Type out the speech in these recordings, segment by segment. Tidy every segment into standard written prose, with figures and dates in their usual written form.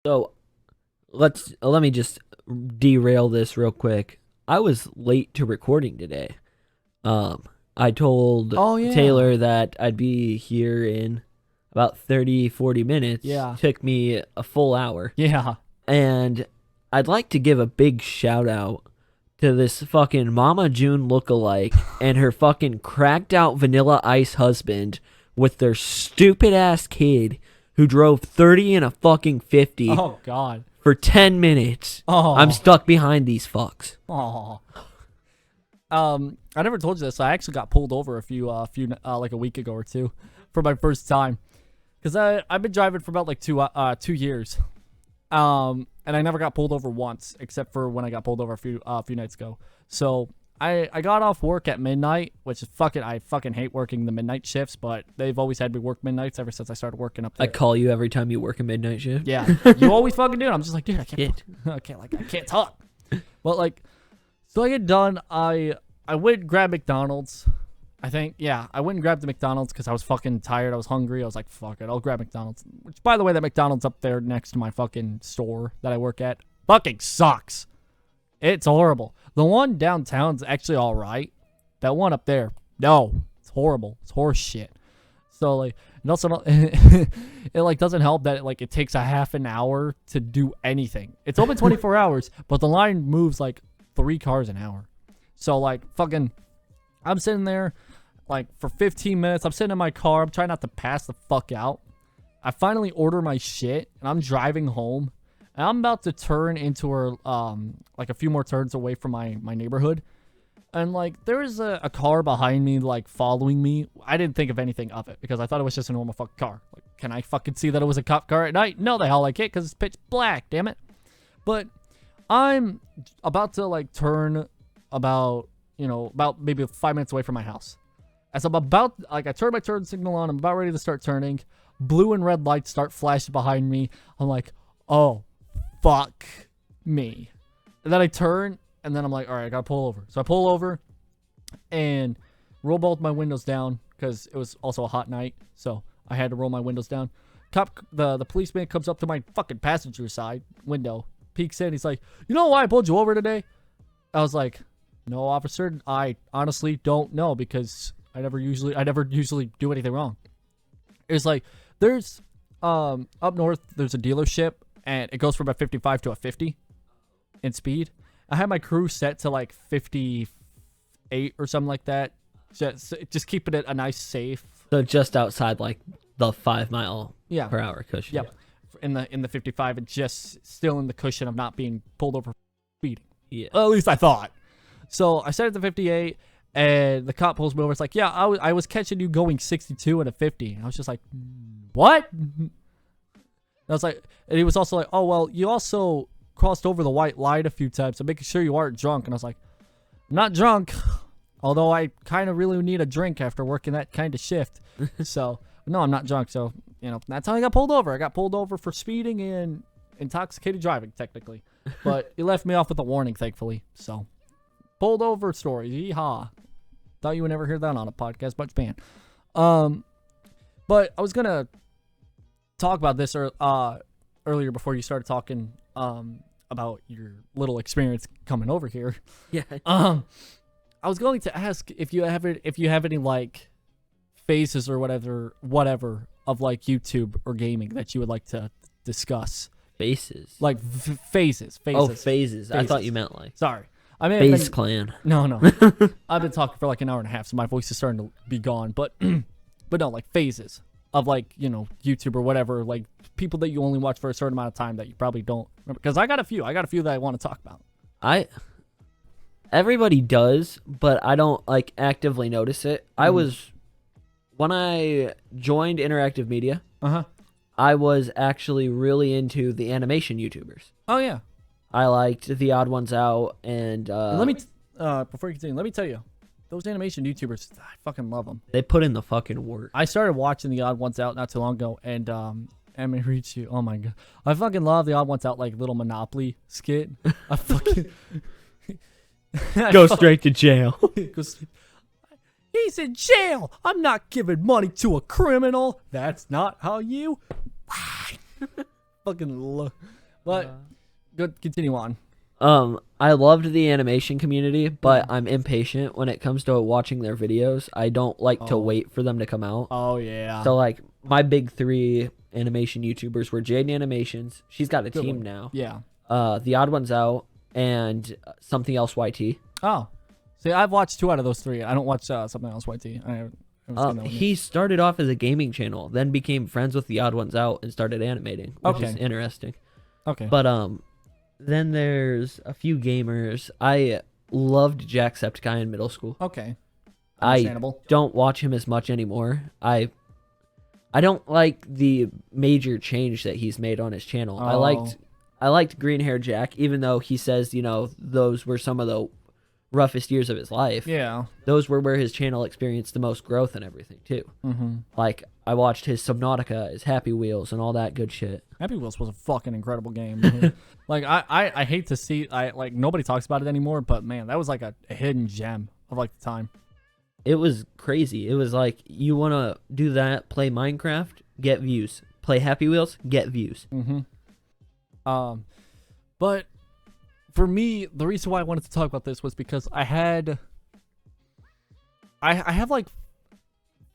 So let me just derail this real quick. I was late to recording today. I told Taylor that I'd be here in about 30-40 minutes. Yeah. Took me a full hour. Yeah. And I'd like to give a big shout out to this fucking Mama June lookalike and her fucking cracked out Vanilla Ice husband with their stupid ass kid who drove 30 and a fucking 50. Oh God. For 10 minutes. Oh. I'm stuck behind these fucks. Oh. I never told you this. I actually got pulled over like a week ago or two for my first time. Cause I've been driving for about like 2 years. And I never got pulled over once, except for when I got pulled over a few nights ago. So I got off work at midnight, which is I fucking hate working the midnight shifts, but they've always had me work midnights ever since I started working up there. I call you every time you work a midnight shift. Yeah, you always fucking do it. I'm just like, dude, I can't talk. But like, so I get done. I went and grabbed McDonald's. I think, yeah, I went and grabbed the McDonald's because I was fucking tired. I was hungry. I was like, fuck it, I'll grab McDonald's. Which, by the way, that McDonald's up there next to my fucking store that I work at fucking sucks. It's horrible. The one downtown's actually all right. That one up there, no, it's horrible. It's horse shit. So like, it also it like doesn't help that it takes a half an hour to do anything. It's open 24 hours, but the line moves like 3 cars an hour. So like fucking, I'm sitting there like for 15 minutes. I'm sitting in my car. I'm trying not to pass the fuck out. I finally order my shit and I'm driving home. And I'm about to turn into like a few more turns away from my neighborhood. And like there is a car behind me like following me. I didn't think of anything of it because I thought it was just a normal fucking car. Like, can I fucking see that it was a cop car at night? No, the hell I can't because it's pitch black, damn it. But I'm about to like turn about maybe 5 minutes away from my house. As I'm about, like, I turn my turn signal on, I'm about ready to start turning. Blue and red lights start flashing behind me. I'm like, oh, fuck me. And then I turn, and then I'm like, all right, I gotta pull over. So I pull over and roll both my windows down because it was also a hot night. So I had to roll my windows down. The policeman comes up to my fucking passenger side window, peeks in. He's like, you know why I pulled you over today? I was like, no, officer, I honestly don't know because I never usually do anything wrong. It's like there's up north there's a dealership and it goes from a 55 to a 50 in speed. I had my crew set to like 58 or something like that. Just keeping it a nice safe. So just outside like the 5 mile per hour cushion. Yep. In the 55, it's just still in the cushion of not being pulled over for speeding. Yeah. Well, at least I thought. So I set it to 58, and the cop pulls me over. It's like, yeah, I was catching you going 62 and a 50. And I was just like, what? And I was like, and he was also like, oh, well, you also crossed over the white light a few times, so making sure you aren't drunk. And I was like, I'm not drunk, although I kind of really need a drink after working that kind of shift. So, no, I'm not drunk. So, that's how I got pulled over. I got pulled over for speeding and intoxicated driving, technically. But he left me off with a warning, thankfully. So. Pulled over stories. Yeehaw. Thought you would never hear that on a podcast, but man. But I was gonna talk about this earlier before you started talking about your little experience coming over here. Yeah. I was going to ask if you have any like phases or whatever of like YouTube or gaming that you would like to discuss. Phases. Like phases. Oh, phases. I thought you meant like. Sorry. Phase Clan. No. I've been talking for like an hour and a half, so my voice is starting to be gone. But no, like phases of like, YouTube or whatever, like people that you only watch for a certain amount of time that you probably don't remember. Because I got a few that I want to talk about. Everybody does, but I don't like actively notice it. When I joined interactive media, I was actually really into the animation YouTubers. Oh yeah. I liked The Odd Ones Out and let me before you continue, let me tell you, those animation YouTubers, I fucking love them. They put in the fucking work. I started watching The Odd Ones Out not too long ago, and Richu, oh my god, I fucking love The Odd Ones Out like little Monopoly skit. I fucking go straight to jail. He's in jail. I'm not giving money to a criminal. That's not how you. But good. Continue on. I loved the animation community, but I'm impatient when it comes to watching their videos. I don't like to wait for them to come out. Oh yeah. So like my big 3 animation YouTubers were Jaden Animations. She's got a team now. Yeah. The Odd Ones Out and Something Else YT. Oh, see, I've watched 2 out of those 3. I don't watch Something Else YT. He started off as a gaming channel, then became friends with the Odd Ones Out and started animating, which is interesting. Okay. But then there's a few gamers. I loved Jacksepticeye in middle school. Okay. I don't watch him as much anymore. I don't like the major change that he's made on his channel. Oh. I liked Green Hair Jack, even though he says, those were some of the roughest years of his life. Yeah. Those were where his channel experienced the most growth and everything too. Mm-hmm. Like I watched his Subnautica, his Happy Wheels, and all that good shit. Happy Wheels was a fucking incredible game. Like I hate to see like nobody talks about it anymore, but man, that was like a hidden gem of like the time. It was crazy. It was like, you want to do that, play Minecraft, get views. Play Happy Wheels, get views. Mm-hmm. But for me, the reason why I wanted to talk about this was because I have like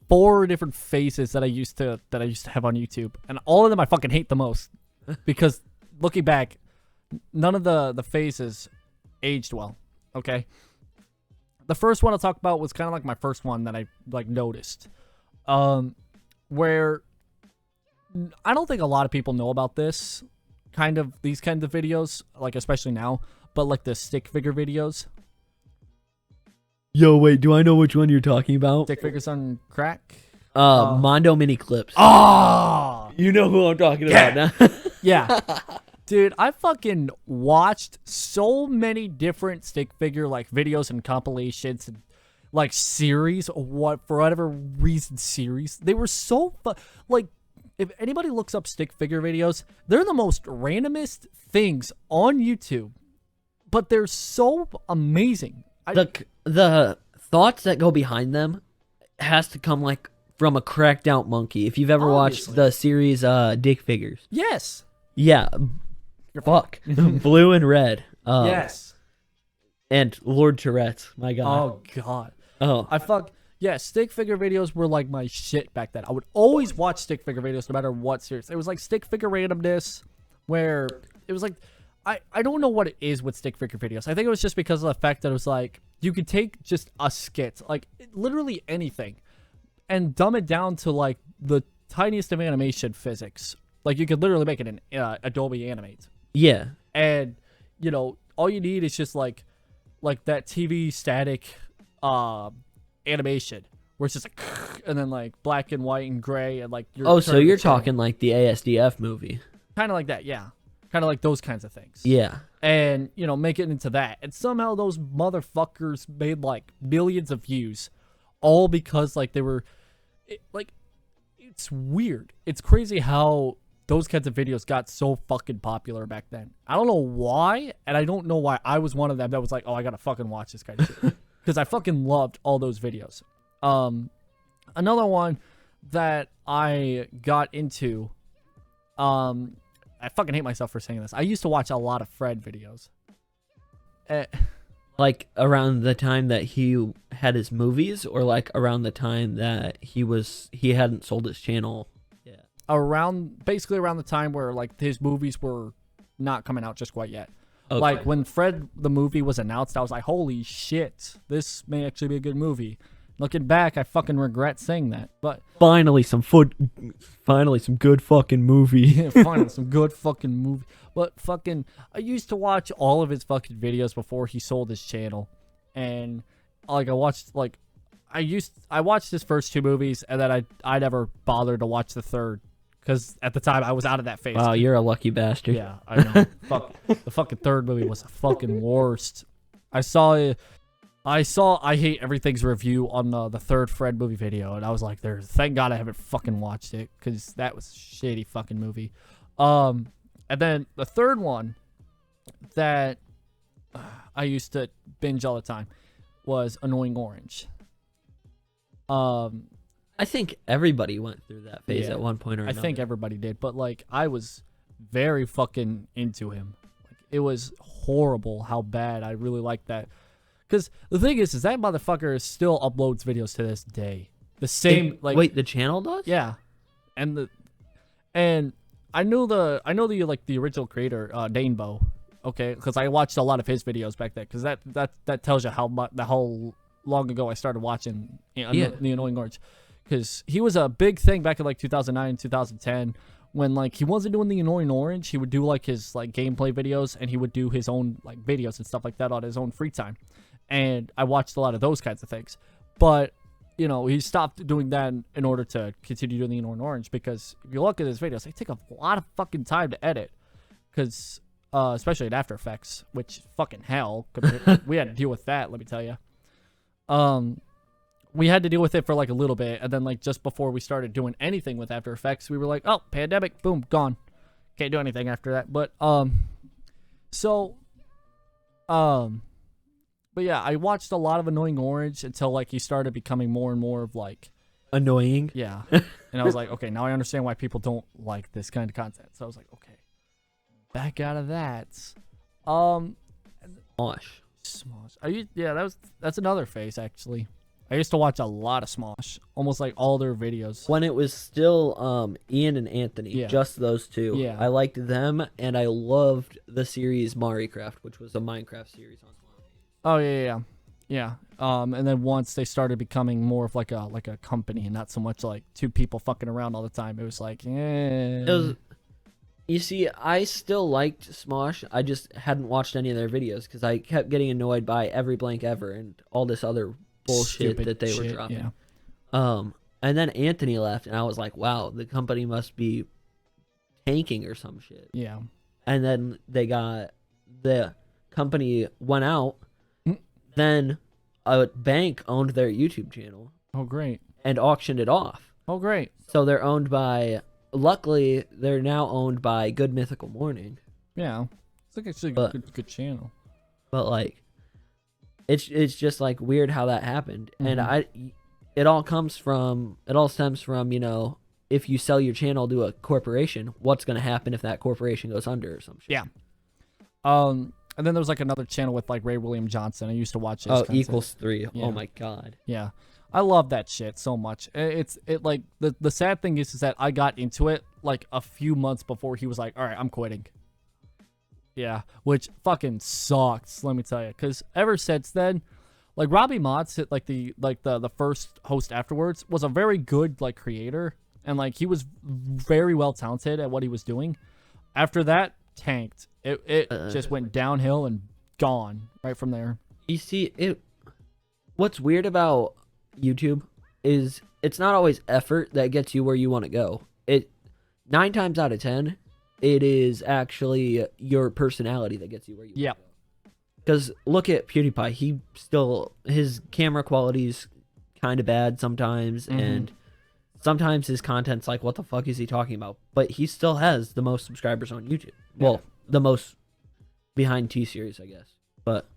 4 different faces that I used to have on YouTube, and all of them I fucking hate the most because looking back, none of the faces aged well. Okay. The first one I'll talk about was kind of like my first one that I like noticed, where I don't think a lot of people know about these kinds of videos, like especially now, but like the stick figure videos. Yo, wait, do I know which one you're talking about? Stick figures on crack. Mondo mini clips. Oh, you know who I'm talking about now. Yeah. Dude, I fucking watched so many different stick figure like videos and compilations and like series, for whatever reason series. They were so like, if anybody looks up stick figure videos, they're the most randomest things on YouTube, but they're so amazing. The thoughts that go behind them has to come like from a cracked out monkey. If you've ever watched the series Dick Figures. Yes. Yeah. Fuck. Blue and red. Yes. And Lord Tourette's. My God. Oh, God. Oh. Yeah, stick figure videos were like my shit back then. I would always watch stick figure videos no matter what series. It was like stick figure randomness where it was like, I don't know what it is with stick figure videos. I think it was just because of the fact that it was like, you could take just a skit, like literally anything, and dumb it down to like the tiniest of animation physics. Like you could literally make it in Adobe Animate. Yeah. And, all you need is just like that TV static animation where it's just like, and then like black and white and gray and like. So you're talking like the ASDF movie. Kind of like that, yeah. Kind of like those kinds of things. Yeah. And, make it into that. And somehow those motherfuckers made like millions of views, all because like they were, it's weird. It's crazy how those kinds of videos got so fucking popular back then. I don't know why, and I don't know why I was one of them that was like, oh, I gotta fucking watch this kind of shit. Because I fucking loved all those videos. Another one that I got into, I fucking hate myself for saying this. I used to watch a lot of Fred videos. Like around the time that he had his movies, or like around the time that he hadn't sold his channel. Basically around the time where like his movies were not coming out just quite yet. Okay. Like when Fred the movie was announced, I was like, holy shit, this may actually be a good movie. Looking back, I fucking regret saying that. But finally some good fucking movie. Yeah, finally some good fucking movie. But fucking, I used to watch all of his fucking videos before he sold his channel, and like I watched his first 2 movies, and then I never bothered to watch the third. Because at the time, I was out of that phase. Wow, you're a lucky bastard. Yeah, I know. Fuck. The fucking third movie was the fucking worst. I saw I Hate Everything's review on the third Fred movie video, and I was like, thank God I haven't fucking watched it, because that was a shitty fucking movie. And then the third one that I used to binge all the time was Annoying Orange. I think everybody went through that phase at one point or another. I think everybody did, but like I was very fucking into him. Like, it was horrible how bad. I really liked that. Because the thing is that motherfucker still uploads videos to this day. The same, wait, the channel does? Yeah, and I know the like the original creator, Danebo. Okay, because I watched a lot of his videos back then. Because that tells you how long ago I started watching the Annoying Orange. Because he was a big thing back in like 2009, 2010. When like he wasn't doing the Annoying Orange, he would do like his like gameplay videos, and he would do his own like videos and stuff like that on his own free time. And I watched a lot of those kinds of things. But you know, he stopped doing that in order to continue doing the Annoying Orange, because if you look at his videos, they take a lot of fucking time to edit. Because especially in After Effects, which fucking hell, we had to deal with that. Let me tell you. We had to deal with it for like a little bit, and then like just before we started doing anything with After Effects, we were like, oh, pandemic, boom, gone, can't do anything after that. But but yeah, I watched a lot of Annoying Orange until like he started becoming more and more of like annoying. Yeah, and I was like, okay, now I understand why people don't like this kind of content. So I was like, okay, back out of that. Smosh. Are you? Yeah, that's another face actually. I used to watch a lot of Smosh, almost like all their videos. When it was still Ian and Anthony, just those two. Yeah. I liked them, and I loved the series Mariecraft, which was a Minecraft series on Smosh. Oh yeah. And then once they started becoming more of like a company and not so much like two people fucking around all the time, it was like, You see, I still liked Smosh. I just hadn't watched any of their videos because I kept getting annoyed by Every Blank Ever and all this other bullshit that they were dropping. Yeah. And then Anthony left, and I was like, wow, the company must be tanking or some shit. Yeah. And then the company went out. Then a bank owned their YouTube channel. Oh, great. And auctioned it off. Oh, great. So they're owned by... Luckily, they're now owned by Good Mythical Morning. Yeah. It's like actually a good channel. But, like, it's just, like, weird how that happened. And it all stems from, you know, if you sell your channel to a corporation, what's going to happen if that corporation goes under or some shit. Yeah. And then there was like another channel with like Ray William Johnson. I used to watch his content. Equals 3. Yeah. Oh my god. Yeah. I love that shit so much. It like the sad thing is that I got into it like a few months before he was like, all right, I'm quitting. Yeah, which fucking sucks, let me tell you. Because ever since then, like Robbie Motts, like the first host afterwards, was a very good like creator, and like he was very well talented at what he was doing. After that, tanked. It just went downhill and gone right from there. You see, what's weird about YouTube is it's not always effort that gets you where you want to go. 9 times out of 10, it is actually your personality that gets you where you want to go. Because look at PewDiePie. His camera quality's kind of bad sometimes, and sometimes his content's like, what the fuck is he talking about? But he still has the most subscribers on YouTube. Well, the most behind T-Series, I guess. But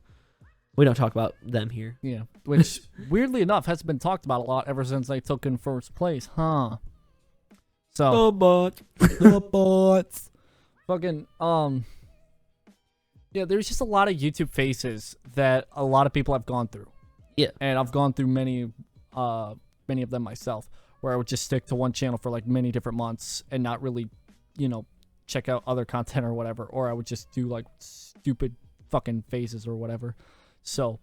we don't talk about them here. Yeah, which weirdly enough has been talked about a lot ever since they took in first place, huh? So the bots, fucking yeah. There's just a lot of YouTube faces that a lot of people have gone through. Yeah, and I've gone through many of them myself, where I would just stick to one channel for like many different months and not really, you know, check out other content or whatever, or I would just do like stupid fucking phases or whatever. So,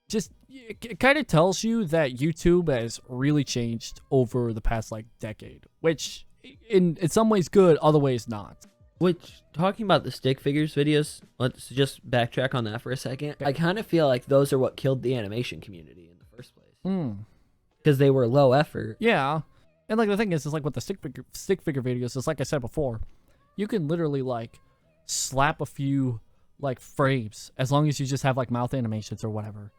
just it kind of tells you that YouTube has really changed over the past like decade, which in some ways good, other ways not. Which, talking about the stick figures videos, let's just backtrack on that for a second. I kind of feel like those are what killed the animation community in the first place. Because they were low effort. Yeah. And like the thing is like with the stick figure videos, it's like I said before, you can literally like slap a few like frames as long as you just have like mouth animations or whatever.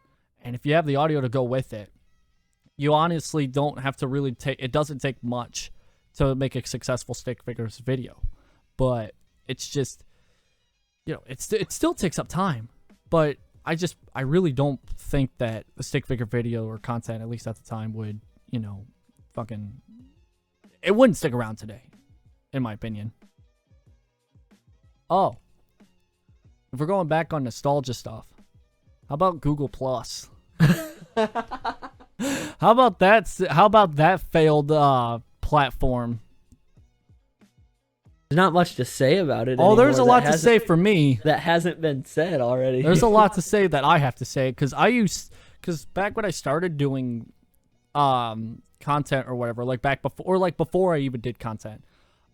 And if you have the audio to go with it, you honestly don't have to really it doesn't take much to make a successful stick figures video. But it's just, you know, it still takes up time. But I really don't think that the stick figure video or content, at least at the time, would, you know, fucking, it wouldn't stick around today. in my opinion. Oh, if we're going back on nostalgia stuff, how about Google Plus? How about that failed platform? There's not much to say about it. Oh, there's a anymore lot to say for me. that hasn't been said already. There's a lot to say that I have to say because back when I started doing content or whatever, like before I even did content,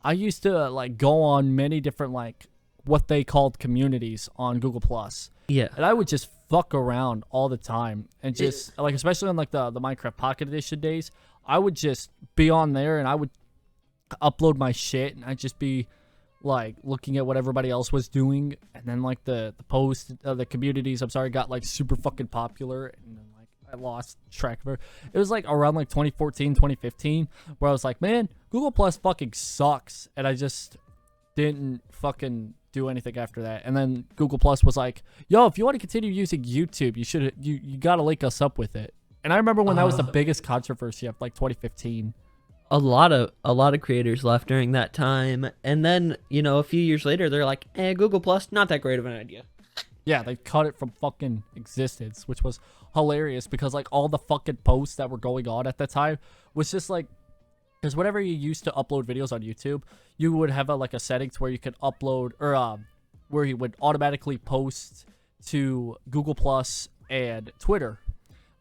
I used to like go on many different like what they called communities on Google Plus. Yeah. And I would just fuck around all the time and just like, especially on like the Minecraft Pocket Edition days, I would just be on there and I would upload my shit and I'd just be like looking at what everybody else was doing, and then like the communities, got like super fucking popular, and then like I lost track of her. It was like around like 2014, 2015 where I was like, man, Google Plus fucking sucks, and I just didn't fucking do anything after that. And then Google Plus was like, yo, if you want to continue using YouTube, you gotta link us up with it. And I remember when that was the biggest controversy of like 2015. A lot of creators left during that time, and then a few years later they're like, Google Plus, not that great of an idea. Yeah, they cut it from fucking existence, which was hilarious because like all the fucking posts that were going on at that time was just like, because whenever you used to upload videos on YouTube, you would have a settings where you could upload or where you would automatically post to Google Plus and Twitter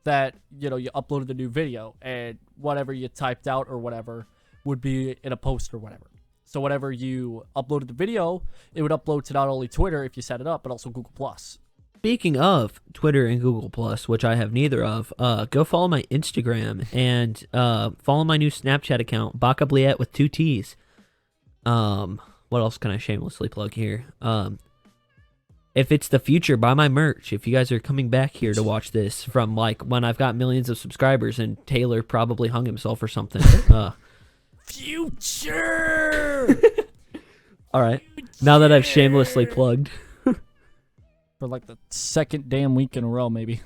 that you uploaded the new video, and whatever you typed out or whatever would be in a post or whatever. So whenever you uploaded the video, it would upload to not only Twitter if you set it up, but also Google Plus. Speaking of Twitter and Google Plus, which I have neither of, go follow my Instagram and follow my new Snapchat account, BakaBlyat with 2 T's. What else can I shamelessly plug here? If it's the future, buy my merch. If you guys are coming back here to watch this from like when I've got millions of subscribers and Taylor probably hung himself or something. Future! All right. Now that I've shamelessly plugged. For like the second damn week in a row, maybe.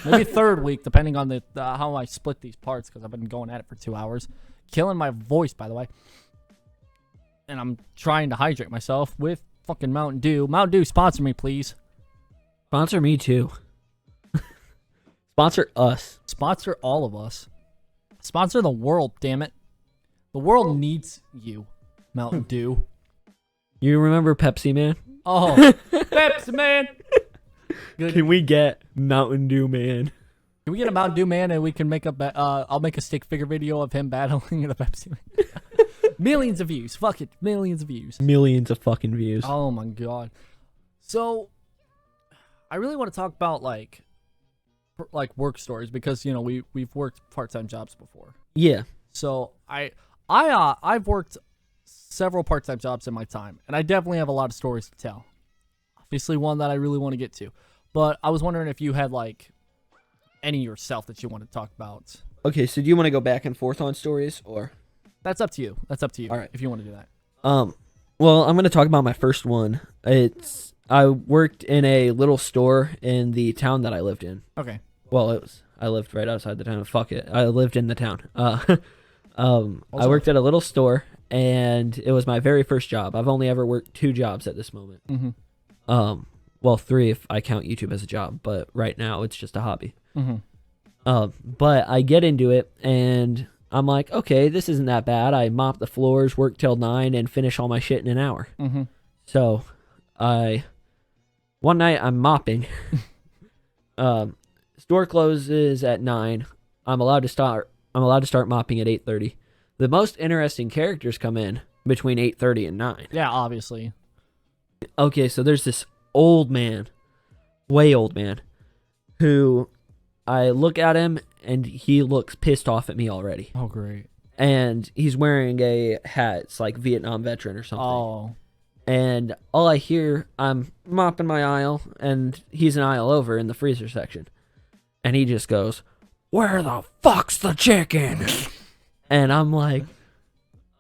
Maybe third week, depending on the how I split these parts, because I've been going at it for 2 hours. Killing my voice, by the way. And I'm trying to hydrate myself with fucking Mountain Dew. Mountain Dew, sponsor me, please. Sponsor me, too. Sponsor us. Sponsor all of us. Sponsor the world, damn it. The world needs you, Mountain Dew. You remember Pepsi Man? Oh, Pepsi Man. Good. Can we get Mountain Dew Man? Can we get a Mountain Dew Man and we can make I'll make a stick figure video of him battling the Pepsi Man. Millions of views. Fuck it. Millions of views. Millions of fucking views. Oh my god. So, I really want to talk about like work stories because we've worked part-time jobs before. Yeah. So I've worked several part-time jobs in my time, and I definitely have a lot of stories to tell. Obviously, one that I really want to get to, but I was wondering if you had like any yourself that you want to talk about. Okay, so do you want to go back and forth on stories, or? That's up to you. That's up to you. All right. If you want to do that. Well, I'm going to talk about my first one. I worked in a little store in the town that I lived in. Okay. Well, I lived right outside the town. Fuck it. I lived in the town. I worked at a little store, and it was my very first job. I've only ever worked 2 jobs at this moment. Mm-hmm. Well, 3 if I count YouTube as a job, but right now it's just a hobby. Mm-hmm. But I get into it, and I'm like, okay, this isn't that bad. I mop the floors, work till 9, and finish all my shit in an hour. Mm-hmm. So, one night I'm mopping. Store closes at 9. I'm allowed to start mopping at 8:30. The most interesting characters come in between 8:30 and 9. Yeah, obviously. Okay, so there's this old man, way old man, who I look at him and he looks pissed off at me already. Oh, great. And he's wearing a hat. It's like Vietnam veteran or something. Oh. And all I hear, I'm mopping my aisle, and he's an aisle over in the freezer section. And he just goes, "Where the fuck's the chicken?" And I'm like,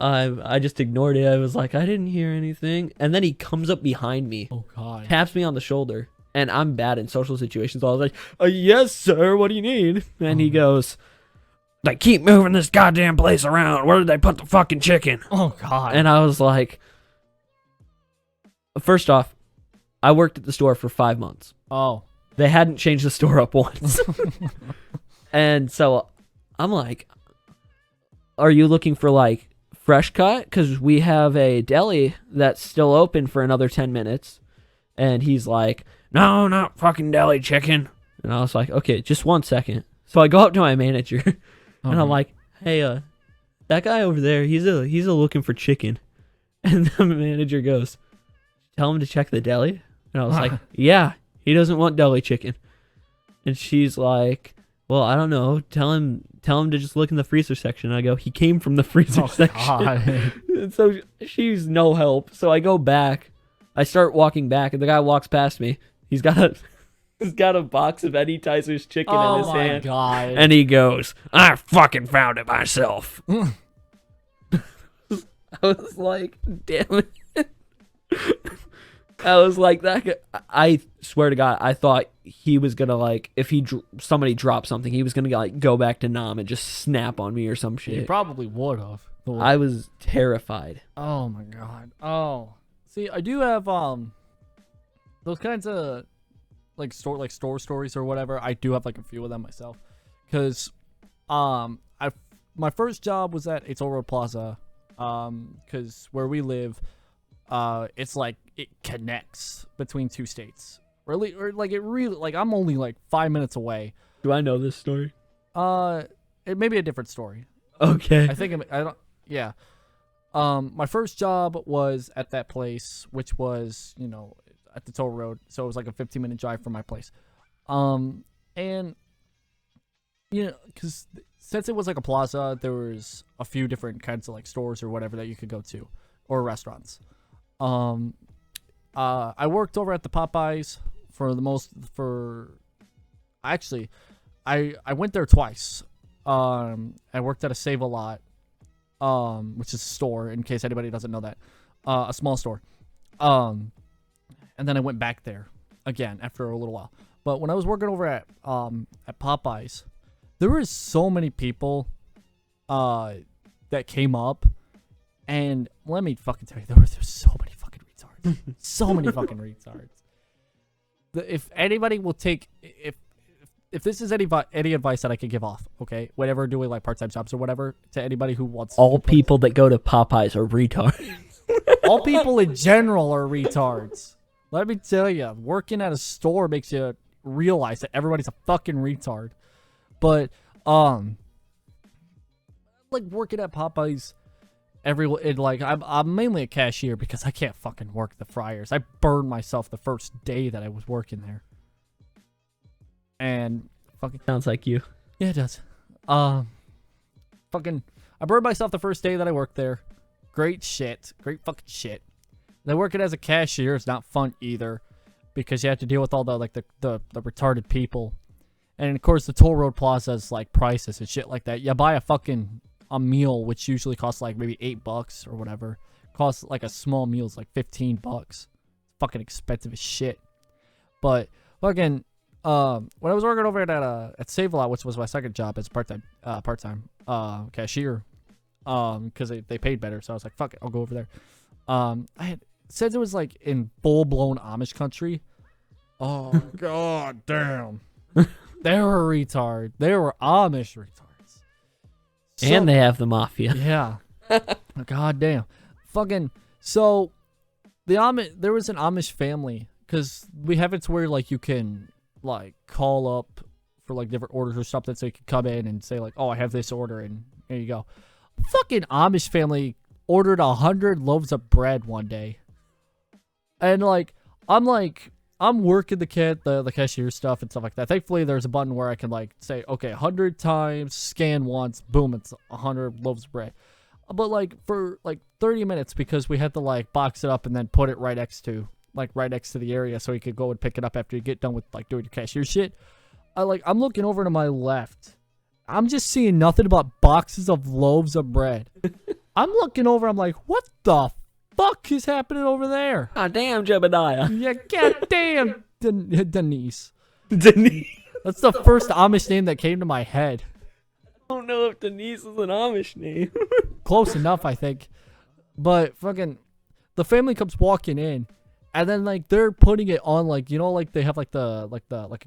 I just ignored it. I was like, I didn't hear anything. And then he comes up behind me. Oh, God. Taps me on the shoulder. And I'm bad in social situations. So I was like, yes, sir. What do you need? And he goes, They keep moving this goddamn place around. Where did they put the fucking chicken? Oh God. And I was like, first off, I worked at the store for 5 months. Oh. They hadn't changed the store up once. And so I'm like, are you looking for like fresh cut? Because we have a deli that's still open for another 10 minutes. And he's like, no, not fucking deli chicken. And I was like, okay, just 1 second. So I go up to my manager and I'm like, hey, that guy over there, he's a looking for chicken. And the manager goes, tell him to check the deli. And I was like, yeah, he doesn't want deli chicken. And she's like, well, I don't know. Tell him to just look in the freezer section. And I go, he came from the freezer section. And so she's no help. So I go back. I start walking back, and the guy walks past me. He's got a box of Eddie Tizer's chicken in his hand. Oh my God. And he goes, I fucking found it myself. I was like, damn it. I was like, that guy, I swear to God, I thought he was going to, like, if somebody dropped something, he was going to, like, go back to Nam and just snap on me or some shit. He probably would have. I was terrified. Oh, my God. Oh. See, I do have, those kinds of, like, store stories or whatever. I do have, like, a few of them myself. Because, my first job was at a Toll Road Plaza. Because where we live, it's like it connects between two states. Or I'm only like 5 minutes away. Do I know this story? It may be a different story. Okay. I think I don't. Yeah. My first job was at that place, which was at the toll road, so it was like a 15-minute drive from my place. And because since it was like a plaza, there was a few different kinds of like stores or whatever that you could go to, or restaurants. I worked over at the Popeyes actually, I went there twice. I worked at a Save-A-Lot, which is a store, in case anybody doesn't know that, a small store. And then I went back there again after a little while. But when I was working over at Popeyes, there were so many people, that came up, and let me fucking tell you, there were so many fucking retards. So many fucking retards. If anybody will take, if this is any advice that I could give off, okay, whenever doing like part-time jobs or whatever, to anybody who wants all people that go to Popeyes are retards. All people in general are retards. Let me tell you, working at a store makes you realize that everybody's a fucking retard. But like working at Popeyes, I'm mainly a cashier because I can't fucking work the fryers. I burned myself the first day that I was working there. And fucking sounds like you. Yeah, it does. I burned myself the first day that I worked there. Great fucking shit. Then working as a cashier is not fun either, because you have to deal with all the retarded people. And of course the toll road plaza is like prices and shit like that. You buy a meal, which usually costs like maybe $8 or whatever. Costs like a small meal is like $15. Fucking expensive as shit. But fucking when I was working over at Save-A-Lot, which was my second job as part-time cashier, because they paid better, so I was like, fuck it, I'll go over there. Since it was like in full-blown Amish country, oh god damn, they were retard. They were Amish retards, and they have the mafia. Yeah, god damn, fucking. So there was an Amish family, because we have it to where like you can like call up for like different orders or something, so you can come in and say like, oh, I have this order, and there you go. Fucking Amish family ordered 100 loaves of bread one day, and I'm working the cashier stuff and stuff like that. Thankfully there's a button where I can like say, okay, 100 times, scan once, boom, it's 100 loaves of bread. But like for like 30 minutes, because we had to like box it up and then put it right next to the area so you could go and pick it up after you get done with like doing your cashier shit. I'm looking over to my left. I'm just seeing nothing but boxes of loaves of bread. I'm looking over, I'm like, what the fuck is happening over there? Ah, damn, Jebediah. Yeah, goddamn, Denise. Denise. That's the first Amish name that came to my head. don't know if Denise is an Amish name. Close enough, I think. But fucking, the family comes walking in, and then like they're putting it on like, you know, like they have like a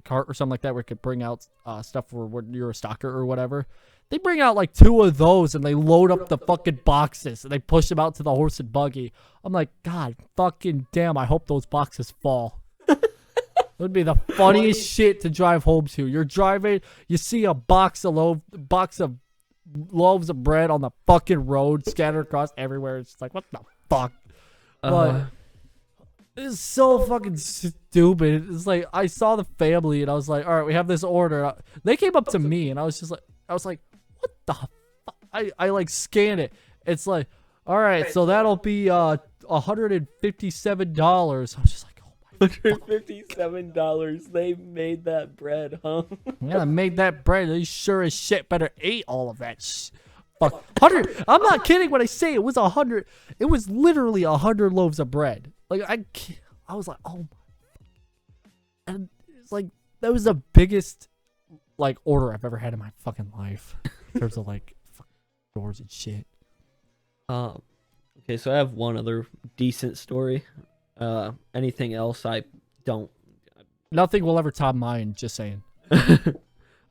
cart or something like that where you could bring out stuff for when you're a stalker or whatever. They bring out like 2 of those and they load up the fucking boxes and they push them out to the horse and buggy. I'm like, God fucking damn, I hope those boxes fall. It would be the funniest shit to drive home to. You're driving, you see a box of loaves of bread on the fucking road scattered across everywhere. It's like, what the fuck? But it's so fucking stupid. It's like, I saw the family and I was like, all right, we have this order. They came up to me and I was like, what the fuck? I like scanned it. It's like, all right, so that'll be $157. I was just like, oh my $157. They made that bread, huh? yeah, I made that bread. They sure as shit better ate all of that. Fuck, 100. I'm not kidding when I say it was 100. It was literally 100 loaves of bread. Like I was like, oh my. And it's like that was the biggest like order I've ever had in my fucking life. In terms of like fucking doors and shit. Okay, so I have one other decent story. Anything else I don't. Nothing will ever top mine, just saying.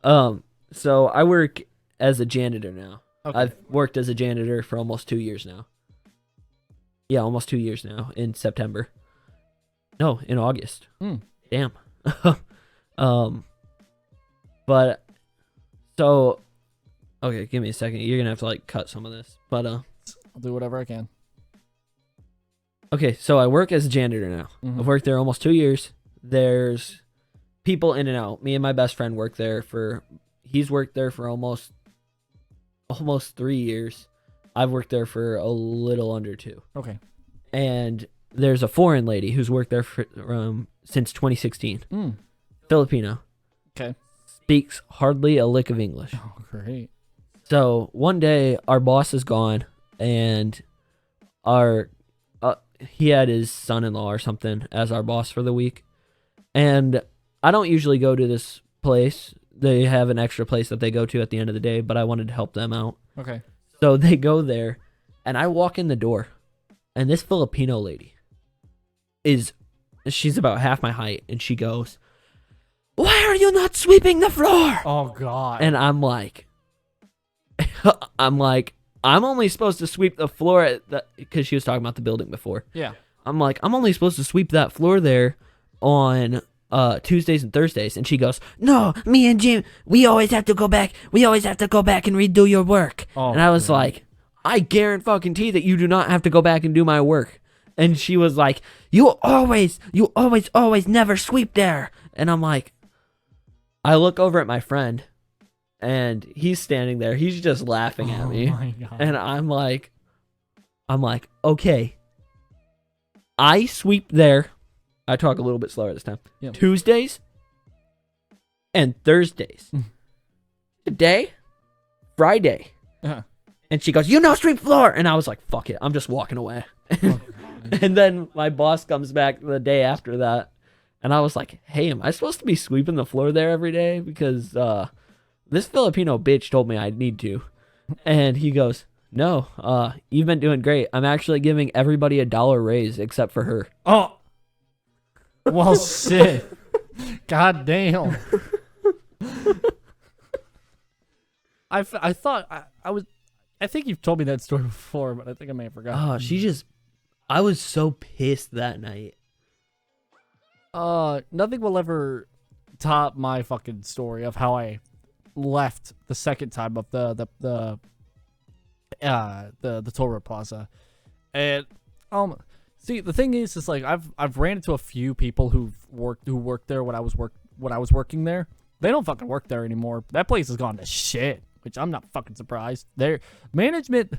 So I work as a janitor now. Okay. I've worked as a janitor for almost 2 years now. Yeah, almost 2 years now in September. No, in August. Damn. But so okay, give me a second. You're gonna have to like cut some of this. But I'll do whatever I can. Okay, so I work as a janitor now. I've worked there almost 2 years. There's people in and out. Me and my best friend work there he's worked there for almost 3 years. I've worked there for a little under 2. Okay. And there's a foreign lady who's worked there since 2016. Filipino. Okay. Speaks hardly a lick of English. Oh, great. So one day our boss is gone and he had his son-in-law or something as our boss for the week. And I don't usually go to this place. They have an extra place that they go to at the end of the day, but I wanted to help them out. Okay. So they go there, and I walk in the door, and this Filipino lady she's about half my height, and she goes, "Why are you not sweeping the floor?" Oh, God. And I'm like, I'm only supposed to sweep the floor because she was talking about the building before. Yeah. I'm like, I'm only supposed to sweep that floor there on Tuesdays and Thursdays. And she goes, "No, me and Jim, we always have to go back. We always have to go back and redo your work." Oh, and I was like, I guarantee that you do not have to go back and do my work. And she was like, you always never sweep there. And I'm like, I look over at my friend and he's standing there. He's just laughing at me. My God. And I'm like, okay. I sweep there. I talk a little bit slower this time. Yep. Tuesdays and Thursdays. Today, Friday. Uh-huh. And she goes, "You know, sweep floor." And I was like, fuck it. I'm just walking away. And then my boss comes back the day after that. And I was like, "Hey, am I supposed to be sweeping the floor there every day? Because this Filipino bitch told me I need to." And he goes, "No, you've been doing great. I'm actually giving everybody $1 raise except for her." Oh. Well, shit. God damn. I thought I think you've told me that story before, but I think I may have forgotten. Oh, I was so pissed that night. Nothing will ever top my fucking story of how I left the second time of the Torah Plaza. And see, the thing is like I've ran into a few people who worked there when I was working there. They don't fucking work there anymore. That place has gone to shit, which I'm not fucking surprised. The management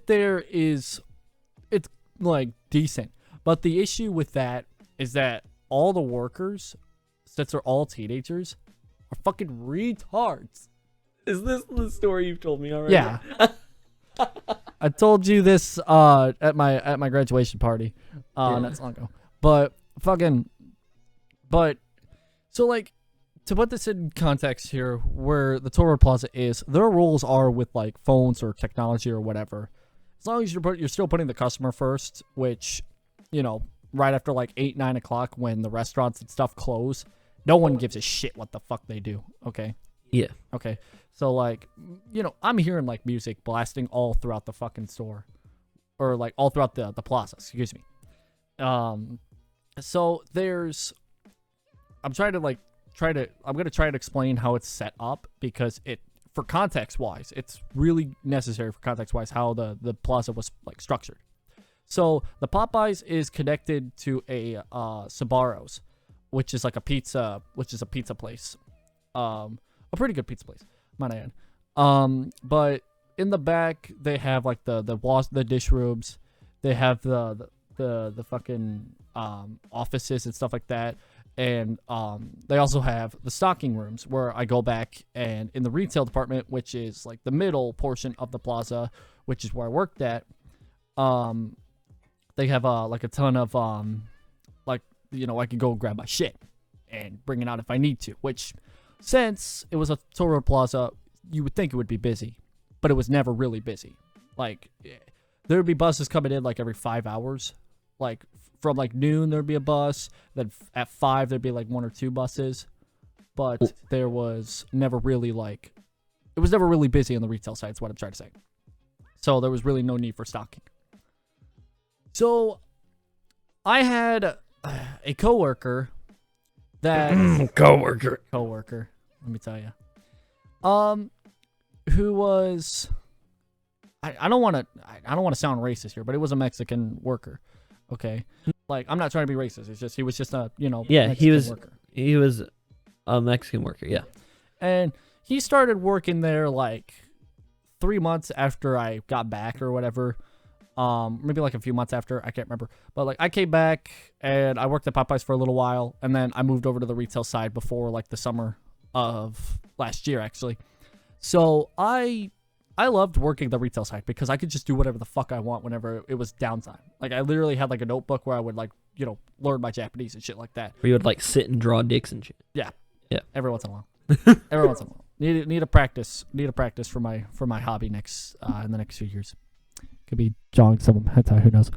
there it's like decent, but the issue with that is that all the workers, since they're all teenagers, are fucking retards. Is this the story you've told me already? Yeah. I told you this at my graduation party not so long ago. But so like to put this in context here, where the toll road plaza is, their rules are with like phones or technology or whatever. As long as you're still putting the customer first, which, you know, right after like 8, 9 o'clock when the restaurants and stuff close, no one gives a shit what the fuck they do. Okay. Yeah. Okay. So like, you know, I'm hearing like music blasting all throughout the fucking store, or like all throughout the plaza. Excuse me. So I'm gonna try to explain how it's set up, because for context wise, it's really necessary for context wise how the plaza was like structured. So the Popeyes is connected to a Sbarro's, which is like a pizza place, a pretty good pizza place, might I add. But in the back they have like the dish rooms, they have the fucking offices and stuff like that. And they also have the stocking rooms where I go back, and in the retail department, which is like the middle portion of the plaza, which is where I worked at, they have like a ton of like, you know, I can go grab my shit and bring it out if I need to, which, since it was a toll road plaza, you would think it would be busy, but it was never really busy. Like, there would be buses coming in like every 5 hours. Like, from like noon there'd be a bus, then at 5 there'd be like 1 or 2 buses, but there was never really like, it was never really busy on the retail side, is what I'm trying to say. So there was really no need for stocking. So I had a coworker that Coworker, let me tell you, who was, I don't want to sound racist here, but it was a Mexican worker. Okay, like, I'm not trying to be racist. It's just he was just a, you know, yeah, Mexican worker. He was a Mexican worker, yeah. And he started working there like 3 months after I got back or whatever. Maybe like a few months after, I can't remember. But like, I came back and I worked at Popeyes for a little while, and then I moved over to the retail side before like the summer of last year, actually. So I loved working the retail side because I could just do whatever the fuck I want whenever it was downtime. Like, I literally had like a notebook where I would like, you know, learn my Japanese and shit like that. Where you would like sit and draw dicks and shit. Yeah. Yeah. Every once in a while. Every once in a while. Need a practice for my hobby next in the next few years. Could be drawing some hentai, who knows.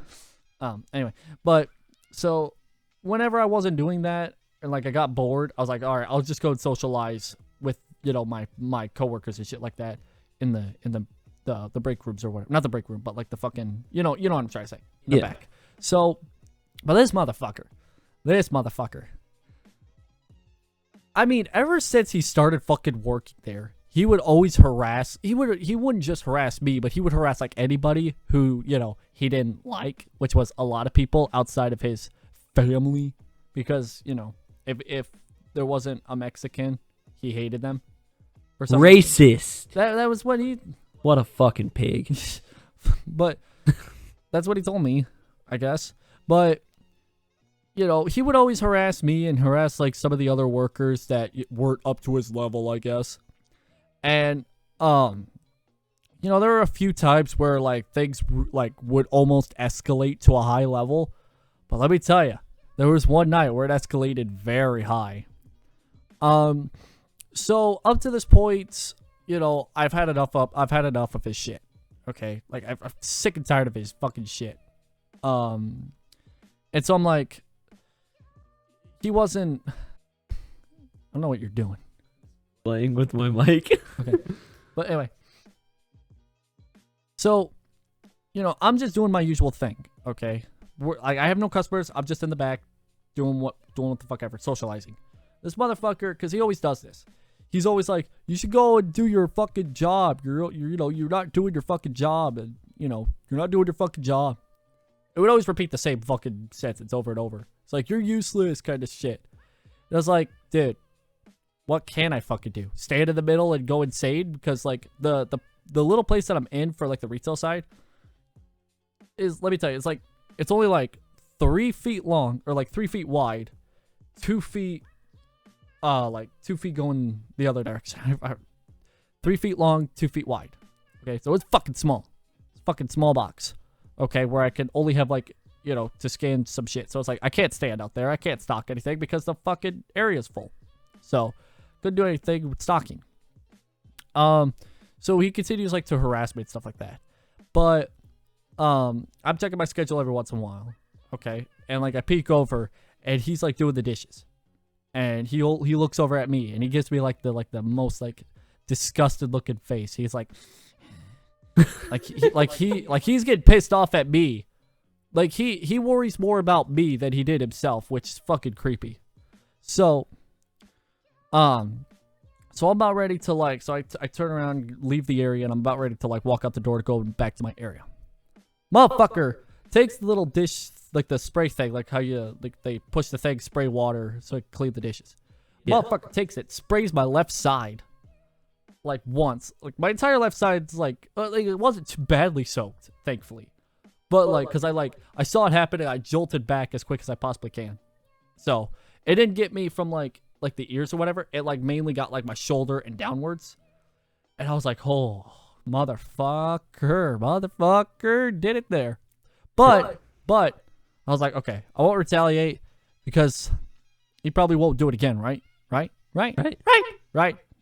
Anyway, but so whenever I wasn't doing that and like I got bored, I was like, all right, I'll just go and socialize with, you know, my coworkers and shit like that in the break rooms or whatever. Not the break room, but like the fucking, you know what I'm trying to say. In the back. So, but this motherfucker, I mean, ever since he started fucking working there, he would always harass, he wouldn't just harass me, but he would harass like anybody who, you know, he didn't like, which was a lot of people outside of his family, because, you know, if there wasn't a Mexican, he hated them or something. Racist. That was what he... What a fucking pig. But that's what he told me, I guess. But, you know, he would always harass me and harass like some of the other workers that weren't up to his level, I guess. And, you know, there were a few times where like things like would almost escalate to a high level. But let me tell you, there was one night where it escalated very high. So up to this point, you know, I've had enough of his shit. Okay, like I'm sick and tired of his fucking shit. And so I'm like, he wasn't. I don't know what you're doing. Playing with my mic. Okay, but anyway. So, you know, I'm just doing my usual thing. Okay, I have no customers. I'm just in the back, doing what the fuck ever, socializing. This motherfucker, because he always does this. He's always like, you should go and do your fucking job. You're not doing your fucking job, and you know, you're not doing your fucking job. It would always repeat the same fucking sentence over and over. It's like, you're useless kind of shit. And I was like, dude, what can I fucking do? Stand in the middle and go insane? Because like the little place that I'm in for like the retail side is, let me tell you, it's only like 3 feet long, or like 3 feet wide, 2 feet. Like 2 feet going the other direction. 3 feet long, 2 feet wide. Okay, so it's fucking small. It's a fucking small box. Okay, where I can only have like, you know, to scan some shit. So it's like, I can't stand out there. I can't stock anything because the fucking area's full. So couldn't do anything with stocking. So he continues like to harass me and stuff like that. But I'm checking my schedule every once in a while, okay? And like I peek over, and he's like doing the dishes, and he looks over at me, and he gives me like the most like disgusted looking face. He's like, he's getting pissed off at me. Like he worries more about me than he did himself, which is fucking creepy. So I'm about ready to like, so I turn around, leave the area, and I'm about ready to like walk out the door to go back to my area. Motherfucker takes the little dish, like the spray thing, like how you, like they push the thing, spray water so I can clean the dishes. Yeah. Motherfucker takes it, sprays my left side, like once. Like my entire left side's like it wasn't too badly soaked, thankfully. But like, cause I saw it happen and I jolted back as quick as I possibly can. So it didn't get me from like the ears or whatever. It like mainly got like my shoulder and downwards. And I was like, oh, motherfucker did it there. But I was like, okay, I won't retaliate because he probably won't do it again, right? Right?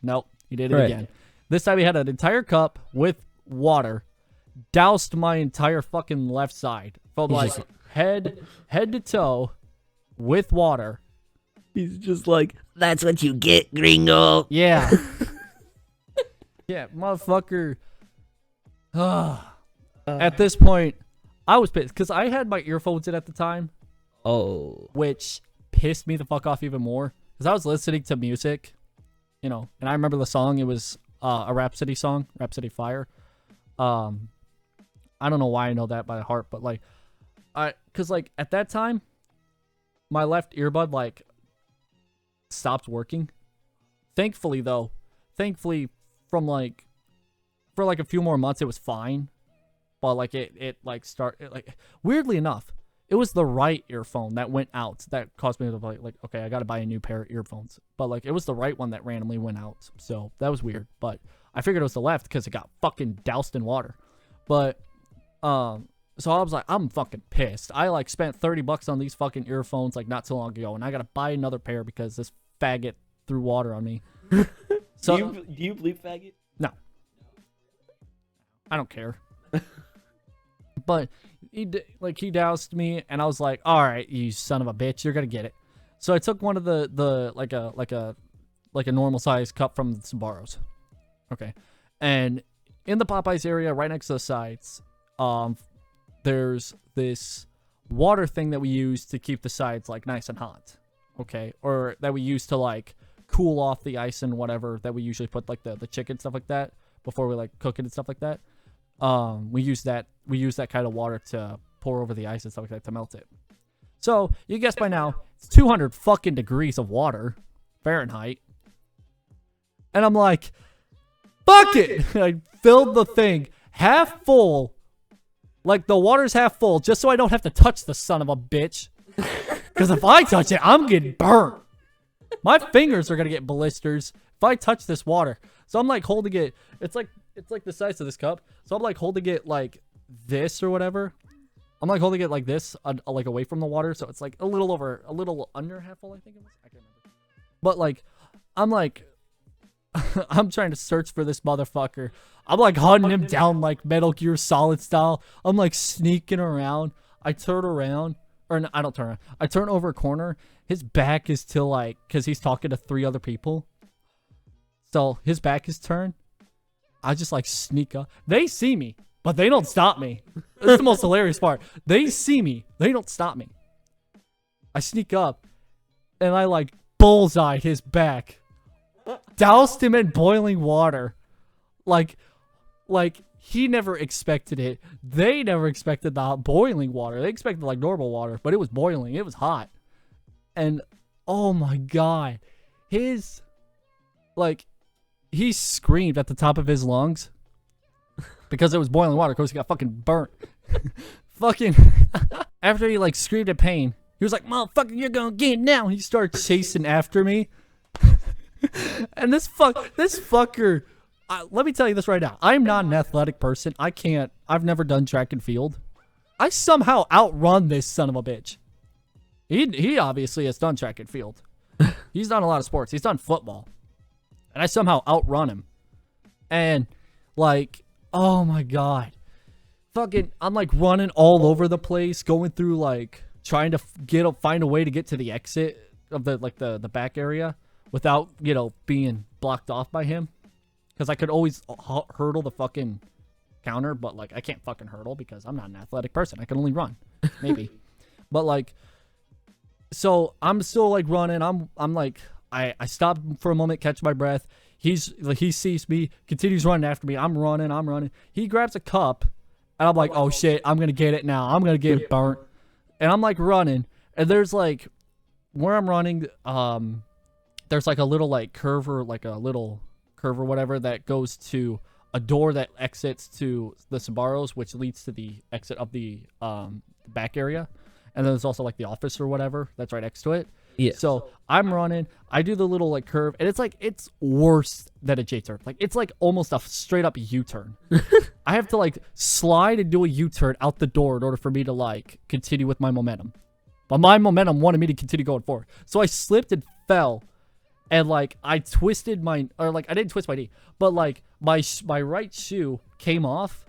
Nope, he did it again. This time he had an entire cup with water, doused my entire fucking left side from like head to toe with water. He's just like, that's what you get, gringo. Yeah. Yeah, motherfucker. At this point, I was pissed because I had my earphones in at the time. Oh. Which pissed me the fuck off even more because I was listening to music, you know, and I remember the song. It was a Rhapsody song, Rhapsody Fire. I don't know why I know that by heart, but like, because like at that time, my left earbud like stopped working. Thankfully from like for like a few more months it was fine, but like it weirdly enough it was the right earphone that went out that caused me to like okay, I gotta buy a new pair of earphones, but like it was the right one that randomly went out, so that was weird. But I figured it was the left because it got fucking doused in water. But so I was like, I'm fucking pissed. I like spent $30 on these fucking earphones like not too long ago, and I gotta buy another pair because this faggot threw water on me. So do you believe faggot? No, I don't care. But he doused me, and I was like, all right, you son of a bitch, you're gonna get it. So I took one of the like a normal size cup from the Sbarro's. Okay, and in the Popeyes area, right next to the sides, there's this water thing that we use to keep the sides like nice and hot. Okay, or that we use to like cool off the ice and whatever that we usually put like the chicken stuff like that before we like cook it and stuff like that. We use that kind of water to pour over the ice and stuff like that to melt it. So you guess by now it's 200 fucking degrees of water Fahrenheit, and I'm like, fuck it. I filled the thing half full, like the water's half full, just so I don't have to touch the son of a bitch. Because if I touch it, I'm getting burnt. My fingers are gonna get blisters if I touch this water. So I'm like holding it. It's like the size of this cup. So I'm like holding it like this or whatever. I'm like holding it like this, like away from the water. So it's like a little under half full, I think it was. I can't remember. But like, I'm like, I'm trying to search for this motherfucker. I'm like hunting him down like Metal Gear Solid style. I'm like sneaking around. I turn around. Or no, I don't turn around. I turn over a corner. His back is to like, because he's talking to 3 other people. So his back is turned. I just like sneak up. They see me, but they don't stop me. That's the most hilarious part. They see me. They don't stop me. I sneak up and I like bullseye his back. Doused him in boiling water. Like he never expected it. They never expected the boiling water. They expected like normal water, but it was boiling. It was hot. And oh my god. He screamed at the top of his lungs because it was boiling water. Of course, he got fucking burnt. Fucking after he like screamed in pain, he was like, "Motherfucker, you're gonna get it now." He started chasing after me. And this fucker, let me tell you this right now. I'm not an athletic person. I've never done track and field. I somehow outrun this son of a bitch. He obviously has done track and field. He's done a lot of sports. He's done football. and I somehow outrun him. And like, oh my god, fucking, I'm like running all over the place, going through like trying to find a way to get to the exit of the back area without being blocked off by him, because I could always hurdle the fucking counter, but like I can't fucking hurdle because I'm not an athletic person. I can only run, maybe. But like, so I'm still like running. I'm like, I stop for a moment, catch my breath. He sees me, continues running after me. I'm running. He grabs a cup, and I'm like, oh shit, I'm gonna get it now. I'm gonna get burnt. And I'm like running, and there's like, where I'm running, there's like a little like curve or whatever that goes to a door that exits to the Sbarro's, which leads to the exit of the back area. And then there's also like the office or whatever that's right next to it. Yeah. So I'm running. I do the little like curve, and it's worse than a J-turn. Like it's like almost a straight up U-turn. I have to like slide and do a U-turn out the door in order for me to like continue with my momentum. But my momentum wanted me to continue going forward. So I slipped and fell, and like I twisted I didn't twist my knee, but like my right shoe came off.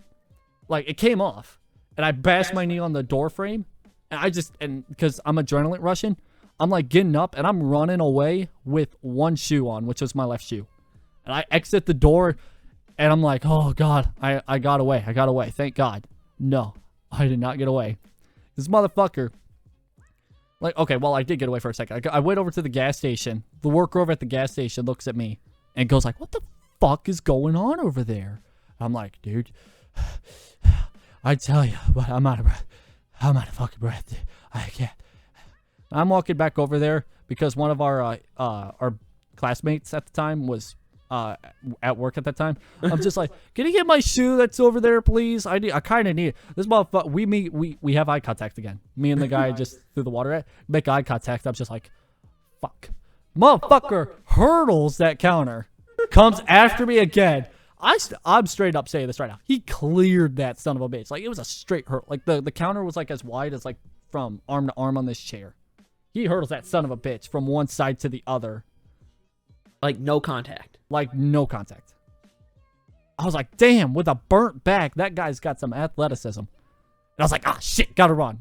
Like it came off, and I bashed my knee on the door frame, and because I'm adrenaline rushing, I'm like getting up and I'm running away with one shoe on, which was my left shoe. And I exit the door and I'm like, oh God, I got away. I got away. Thank God. No, I did not get away. This motherfucker, like, okay, well, I did get away for a second. I went over to the gas station. The worker over at the gas station looks at me and goes like, what the fuck is going on over there? I'm like, dude, I tell you, but I'm out of breath. I'm out of fucking breath, dude. I can't. I'm walking back over there because one of our classmates at the time was at work at that time. I'm just like, can you get my shoe that's over there, please? I kind of need it. This motherfucker, we have eye contact again. Me and the guy just threw the water at, make eye contact. I'm just like, fuck. Motherfucker hurdles that counter, comes after me again. I'm straight up saying this right now. He cleared that son of a bitch. Like it was a straight hurdle. Like the counter was like as wide as like from arm to arm on this chair. He hurdles that son of a bitch from one side to the other. Like no contact. Like no contact. I was like, damn, with a burnt back, that guy's got some athleticism. And I was like, ah, shit, gotta run.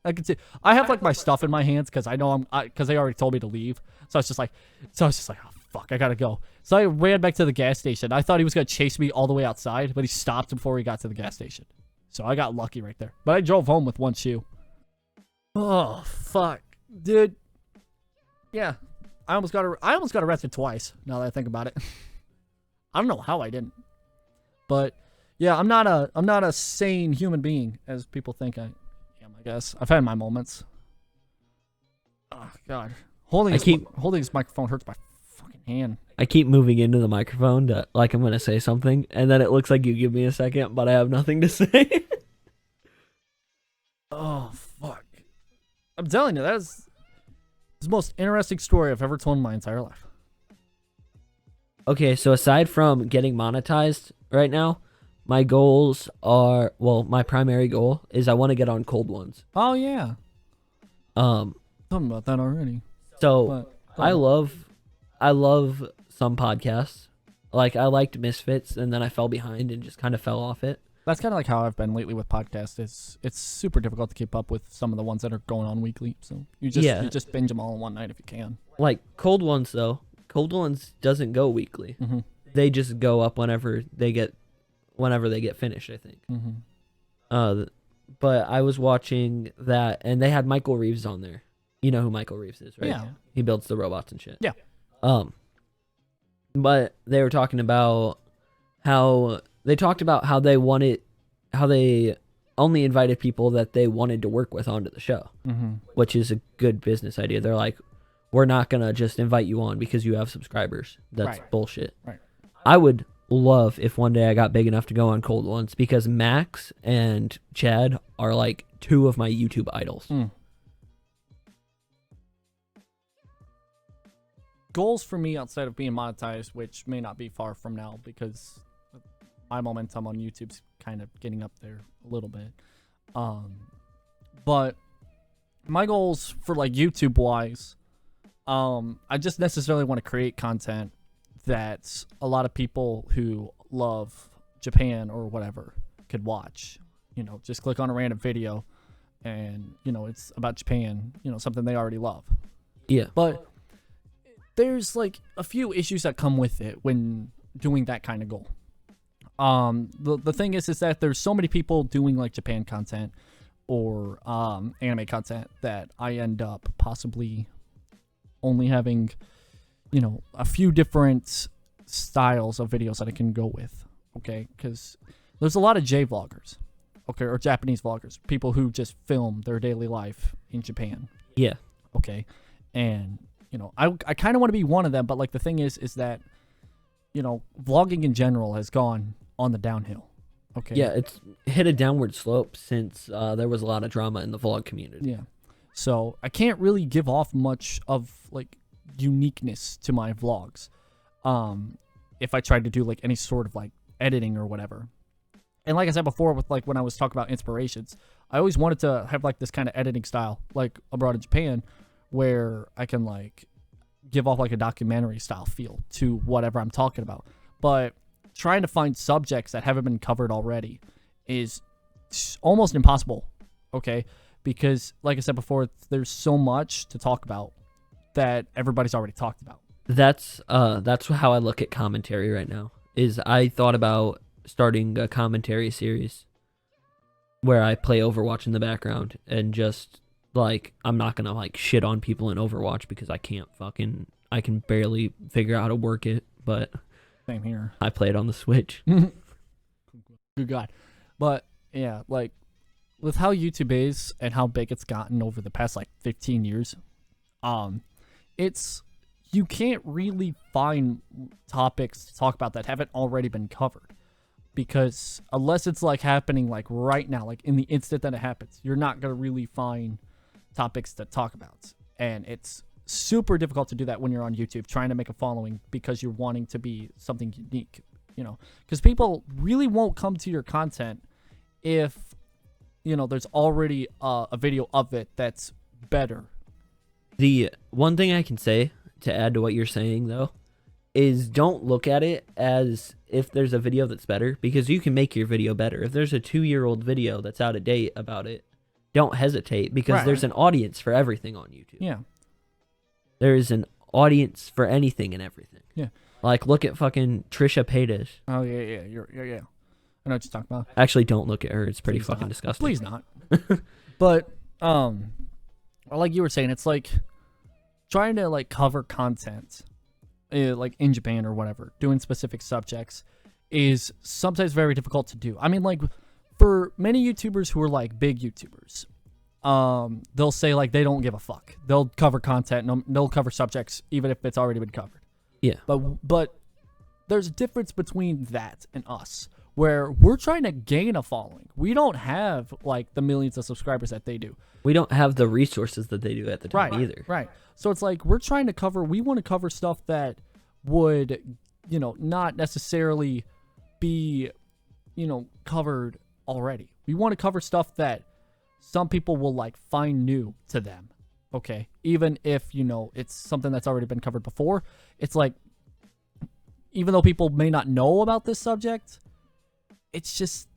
I have like my stuff in my hands because I know because they already told me to leave. So I was just like, oh fuck, I gotta go. So I ran back to the gas station. I thought he was gonna chase me all the way outside, but he stopped before he got to the gas station. So I got lucky right there. But I drove home with one shoe. Oh fuck. Dude, yeah, I almost got arrested twice. Now that I think about it, I don't know how I didn't, but yeah, I'm not a sane human being as people think I am. I guess I've had my moments. Oh God, holding this microphone hurts my fucking hand. I keep moving into the microphone like I'm gonna say something, and then it looks like you give me a second, but I have nothing to say. Oh fuck. I'm telling you, that's the most interesting story I've ever told in my entire life. Okay, so aside from getting monetized right now, my goals are, well, my primary goal is I want to get on Cold Ones. Oh yeah. Talking about that already. So I love some podcasts. Like I liked Misfits, and then I fell behind and just kind of fell off it. That's kind of like how I've been lately with podcasts. It's super difficult to keep up with some of the ones that are going on weekly. So you just binge them all in one night if you can. Like Cold Ones though, Cold Ones doesn't go weekly. Mm-hmm. They just go up whenever they get finished, I think. Mm-hmm. But I was watching that, and they had Michael Reeves on there. You know who Michael Reeves is, right? Yeah. He builds the robots and shit. Yeah. But they were talking about how they only invited people that they wanted to work with onto the show, mm-hmm. which is a good business idea. They're like, we're not going to just invite you on because you have subscribers. That's bullshit. Right. I would love if one day I got big enough to go on Cold Ones, because Max and Chad are like two of my YouTube idols. Goals for me outside of being monetized, which may not be far from now because my momentum on YouTube's kind of getting up there a little bit. But my goals for like YouTube wise, I just necessarily want to create content that a lot of people who love Japan or whatever could watch. Just click on a random video and, it's about Japan, something they already love. Yeah. But there's like a few issues that come with it when doing that kind of goal. The thing is that there's so many people doing like Japan content or anime content that I end up possibly only having, a few different styles of videos that I can go with. Okay, because there's a lot of J-vloggers, okay, or Japanese vloggers, people who just film their daily life in Japan. Yeah. Okay, and I kind of want to be one of them, but like the thing is that vlogging in general has gone on the downhill. Okay. Yeah, it's hit a downward slope since there was a lot of drama in the vlog community. Yeah. So I can't really give off much of like uniqueness to my vlogs. If I tried to do like any sort of like editing or whatever. And like I said before, with like when I was talking about inspirations, I always wanted to have like this kind of editing style, like abroad in Japan, where I can like give off like a documentary style feel to whatever I'm talking about. But trying to find subjects that haven't been covered already is almost impossible. Okay, because like I said before, there's so much to talk about that everybody's already talked about. That's how I look at commentary right now. Is I thought about starting a commentary series where I play Overwatch in the background and just like I'm not gonna like shit on people in Overwatch because I can barely figure out how to work it, but same here. I play it on the Switch. Good God. But yeah, like with how YouTube is and how big it's gotten over the past like 15 years, you can't really find topics to talk about that haven't already been covered. Because unless it's like happening like right now, like in the instant that it happens, you're not going to really find topics to talk about. And it's super difficult to do that when you're on YouTube trying to make a following because you're wanting to be something unique, because people really won't come to your content if, there's already a video of it that's better. The one thing I can say to add to what you're saying, though, is don't look at it as if there's a video that's better, because you can make your video better. If there's a 2-year-old video that's out of date about it, don't hesitate, because there's an audience for everything on YouTube. Yeah. There's an audience for anything and everything. Yeah. Like, look at fucking Trisha Paytas. Oh, yeah. Yeah. I know what you're talking about. Actually, don't look at her. It's pretty Please fucking not. disgusting. Please not. But, like you were saying, it's like trying to like cover content, like in Japan or whatever, doing specific subjects is sometimes very difficult to do. I mean, like for many YouTubers who are like big YouTubers, they'll say like they don't give a fuck. They'll cover content, and they'll cover subjects even if it's already been covered. Yeah. But there's a difference between that and us, where we're trying to gain a following. We don't have like the millions of subscribers that they do. We don't have the resources that they do at the time either. Right. So it's like we want to cover stuff that would, not necessarily be, covered already. We want to cover stuff that some people will like find new to them. Okay. Even if, it's something that's already been covered before. It's like, even though people may not know about this subject, it's just,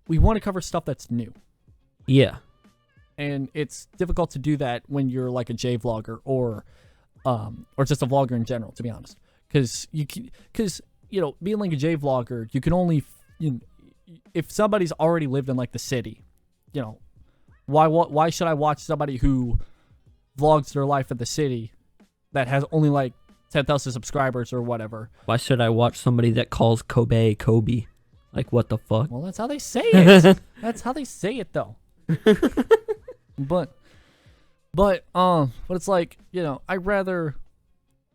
we want to cover stuff that's new. Yeah. And it's difficult to do that when you're like a J vlogger or just a vlogger in general, to be honest. Because being like a J vlogger, you can only, if somebody's already lived in like the city, why should I watch somebody who vlogs their life in the city that has only like 10,000 subscribers or whatever? Why should I watch somebody that calls Kobe Kobe? Like, what the fuck? Well, that's how they say it. That's how they say it, though. But it's like,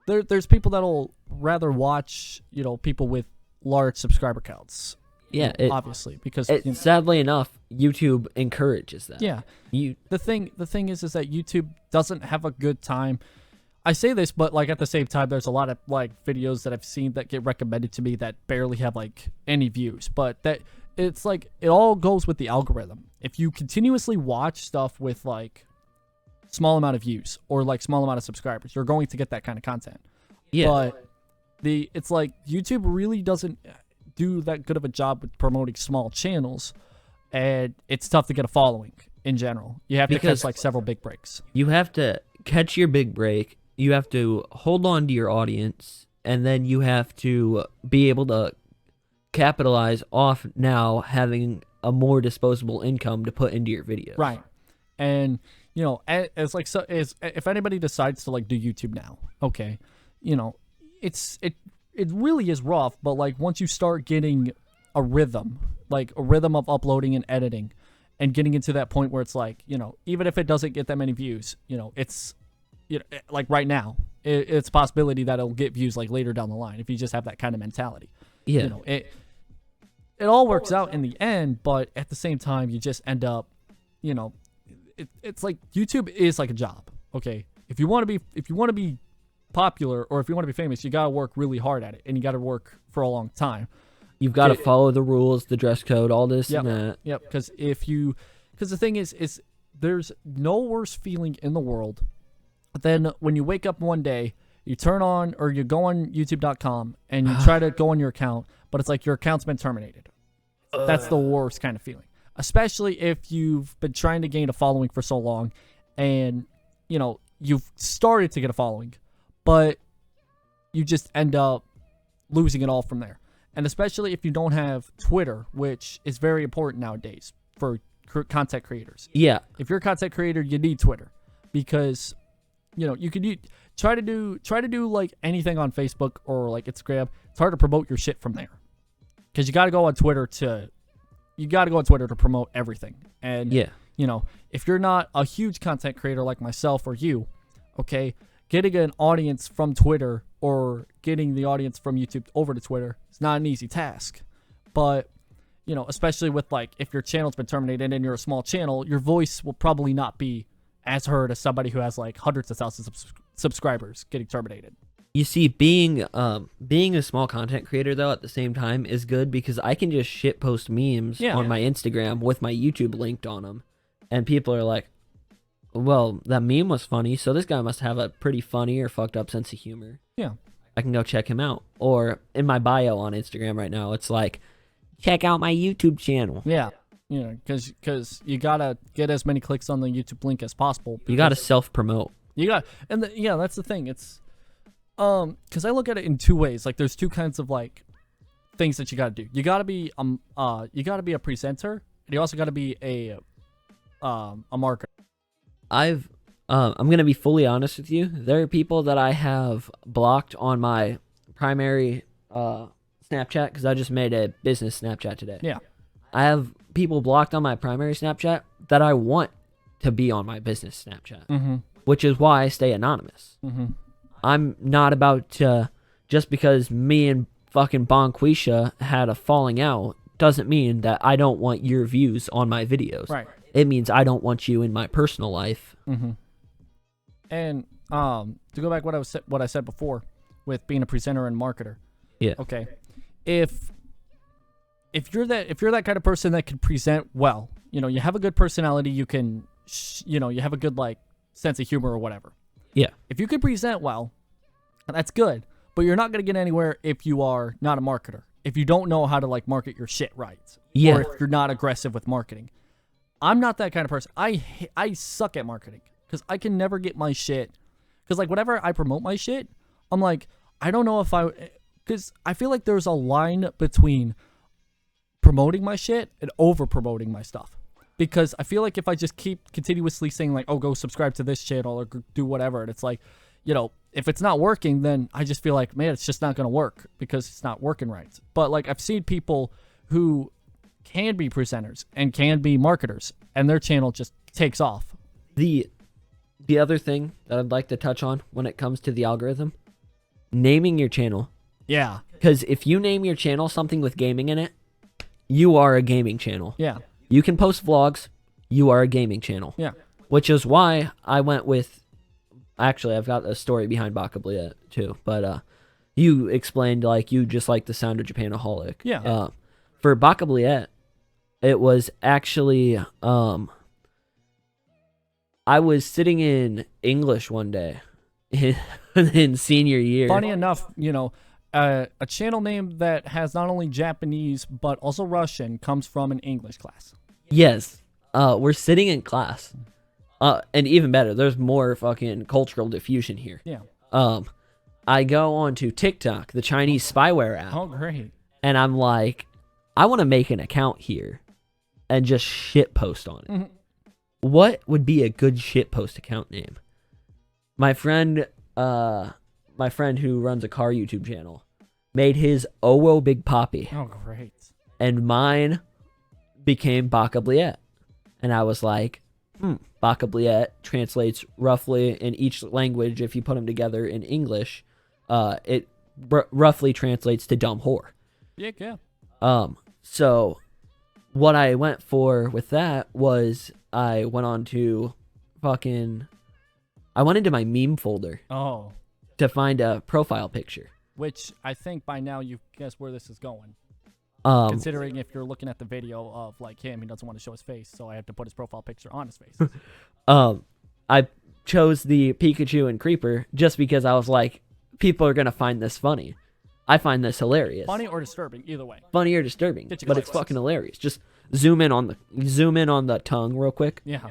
there's people that'll rather watch, people with large subscriber counts. Yeah, obviously, because sadly enough, YouTube encourages that. Yeah. The thing is that YouTube doesn't have a good time. I say this, but like at the same time, there's a lot of like videos that I've seen that get recommended to me that barely have like any views. But that it's like it all goes with the algorithm. If you continuously watch stuff with like small amount of views or like small amount of subscribers, you're going to get that kind of content. Yeah. But It's like YouTube really doesn't do that good of a job with promoting small channels, and it's tough to get a following in general. You have to catch like several big breaks. You have to catch your big break. You have to hold on to your audience, and then you have to be able to capitalize off now having a more disposable income to put into your videos. Right. And you know, as like, so is if anybody decides to like do YouTube now, okay, you know, it really is rough, but like once you start getting a rhythm, like a rhythm of uploading and editing, and getting into that point where it's like, you know, even if it doesn't get that many views, you know, it's, you know, like right now, it's a possibility that it'll get views like later down the line if you just have that kind of mentality. Yeah. You know, it all works out in the end, but at the same time, you just end up, you know, it's like YouTube is like a job. Okay, if you want to be popular, or if you want to be famous, you gotta work really hard at it, and you gotta work for a long time. You've got to follow the rules, the dress code, all this and that. Yep. Because the thing is there's no worse feeling in the world than when you wake up one day, you turn on or you go on YouTube.com and you try to go on your account, but it's like your account's been terminated. That's the worst kind of feeling, especially if you've been trying to gain a following for so long, and you know you've started to get a following, but you just end up losing it all from there. And especially if you don't have Twitter, which is very important nowadays for content creators. Yeah. If you're a content creator, you need Twitter, because you know you could try to do like anything on Facebook or like Instagram. It's hard to promote your shit from there, because you got to go on Twitter to promote everything. And yeah, you know, if you're not a huge content creator like myself or you, okay, getting an audience from Twitter or getting the audience from YouTube over to Twitter is not an easy task. But, you know, especially with like, if your channel's been terminated and you're a small channel, your voice will probably not be as heard as somebody who has like hundreds of thousands of subscribers getting terminated. You see, being a small content creator though at the same time is good, because I can just shitpost memes on my Instagram with my YouTube linked on them, and people are like, well, that meme was funny, so this guy must have a pretty funny or fucked up sense of humor. Yeah. I can go check him out. Or in my bio on Instagram right now, it's like, check out my YouTube channel. Yeah. You know, because you got to get as many clicks on the YouTube link as possible. You got to self-promote. You got, that's the thing. It's, because I look at it in two ways. Like, there's two kinds of, like, things that you got to do. You got to be, a presenter, and you also got to be a marketer. I'm gonna be fully honest with you. There are people that I have blocked on my primary Snapchat, because I just made a business Snapchat today. Yeah. I have people blocked on my primary Snapchat that I want to be on my business Snapchat, which is why I stay anonymous. I'm not about to, just because me and fucking Bonquisha had a falling out, doesn't mean that I don't want your views on my videos. Right. It means I don't want you in my personal life. And to go back what I said before with being a presenter and marketer. Yeah. Okay. If you're that kind of person that can present well, you know, you have a good personality, you can, you know, you have a good like sense of humor or whatever. Yeah. If you can present well, that's good. But you're not gonna get anywhere if you are not a marketer. If you don't know how to like market your shit right. Yeah. Or if you're not aggressive with marketing. I'm not that kind of person. I suck at marketing, because I can never get my shit. Because like whenever I promote my shit, I'm like, I don't know if because I feel like there's a line between promoting my shit and over promoting my stuff. Because I feel like if I just keep continuously saying like, oh, go subscribe to this channel or do whatever, and it's like, you know, if it's not working, then I just feel like, man, it's just not gonna work because it's not working right. But like I've seen people who can be presenters and can be marketers, and their channel just takes off. The other thing that I'd like to touch on when it comes to the algorithm, naming your channel. Yeah. Because if you name your channel something with gaming in it, you are a gaming channel. Yeah. You can post vlogs, you are a gaming channel. Yeah. Which is why I went with, actually I've got a story behind BakaBlyat too, but you explained like you just like the sound of Japanaholic. Yeah. For BakaBlyat, it was actually, I was sitting in English one day in senior year. Funny enough, you know, a channel name that has not only Japanese but also Russian comes from an English class. Yes. We're sitting in class. And even better, there's more fucking cultural diffusion here. Yeah. I go onto TikTok, the Chinese spyware app. Oh, great. And I'm like, I want to make an account here and just shit post on it. Mm-hmm. What would be a good shit post account name? My friend who runs a car YouTube channel made his Owo Big Poppy. Oh, great. And mine became BakaBlyat. And I was like, BakaBlyat translates roughly in each language. If you put them together in English, it roughly translates to dumb whore. Yeah. So what I went for with that was I went into my meme folder Oh. to find a profile picture. Which I think by now you guess where this is going. Considering Considering if you're looking at the video of like him, he doesn't want to show his face, so I have to put his profile picture on his face. I chose the Pikachu and Creeper just because I was like, people are gonna find this funny. I find this hilarious. Funny or disturbing, either way. Funny or disturbing, Get your but it's glasses. fucking hilarious. Just zoom in on the tongue real quick. Yeah.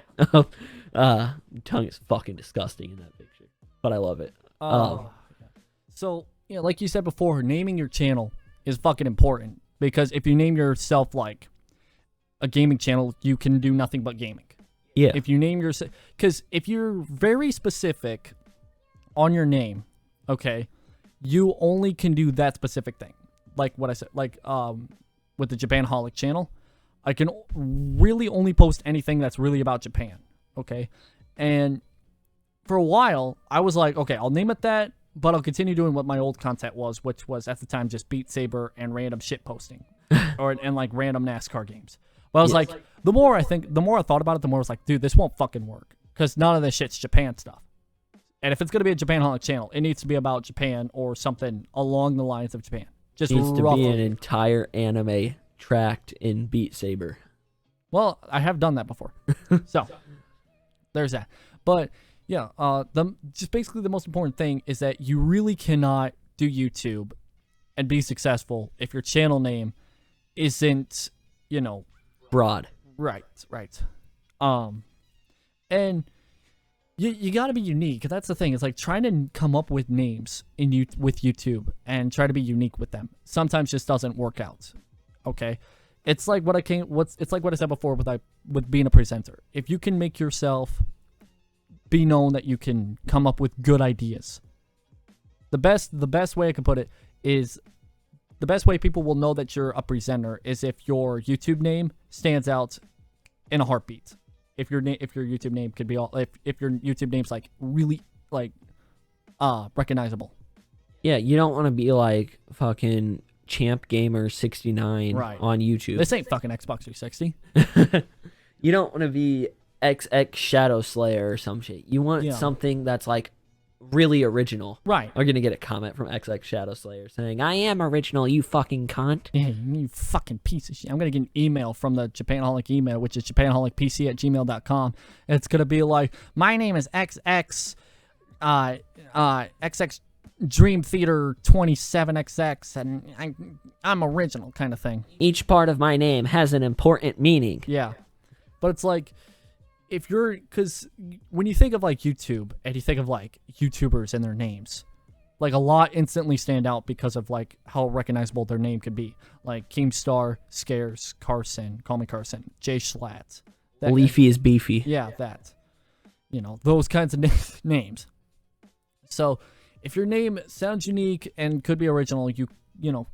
Tongue is fucking disgusting in that picture, but I love it. So, yeah, like you said before, naming your channel is fucking important because if you name yourself like a gaming channel, you can do nothing but gaming. Yeah. If you name yourself, because if you're very specific on your name, okay, you only can do that specific thing. Like what I said, like with the Japanaholic channel, I can really only post anything that's really about Japan, okay? And for a while, I was like, okay, I'll name it that, but I'll continue doing what my old content was, which was at the time just Beat Saber and random shit posting, and like random NASCAR games. But I was like, the more I thought about it, the more I was like, dude, this won't fucking work because none of this shit's Japan stuff. And if it's gonna be a Japanaholic channel, it needs to be about Japan or something along the lines of Japan. Just needs to roughly. be an entire anime tracked in Beat Saber. Well, I have done that before, so there's that. But yeah, just basically the most important thing is that you really cannot do YouTube and be successful if your channel name isn't, Broad. right. And you got to be unique. That's the thing. It's like trying to come up with names with YouTube and try to be unique with them. Sometimes just doesn't work out. Okay, it's like what I said before with being a presenter. If you can make yourself be known that you can come up with good ideas, the best way I can put it is the best way people will know that you're a presenter is if your YouTube name stands out in a heartbeat. If your YouTube name could be if your YouTube name's like really like recognizable. Yeah, you don't want to be like fucking Champ Gamer 69 Right. on YouTube. This ain't fucking Xbox 360. You don't want to be XX Shadow Slayer or some shit. You want something that's like really original. Right. We're gonna get a comment from XX Shadow Slayer saying, "I am original, you fucking cunt." Yeah, you fucking piece of shit. I'm gonna get an email from the Japanaholic email, which is japanaholicpc@gmail.com. And it's gonna be like, my name is XX XX Dream Theater 27XX, and I'm original kind of thing. Each part of my name has an important meaning. Yeah. But it's like, because when you think of like YouTube and you think of like YouTubers and their names, like a lot instantly stand out because of like how recognizable their name could be. Like Keemstar, Scares, Carson, Call Me Carson, Jay Schlatt. Leafy is beefy. Yeah, that. Those kinds of names. So if your name sounds unique and could be original, you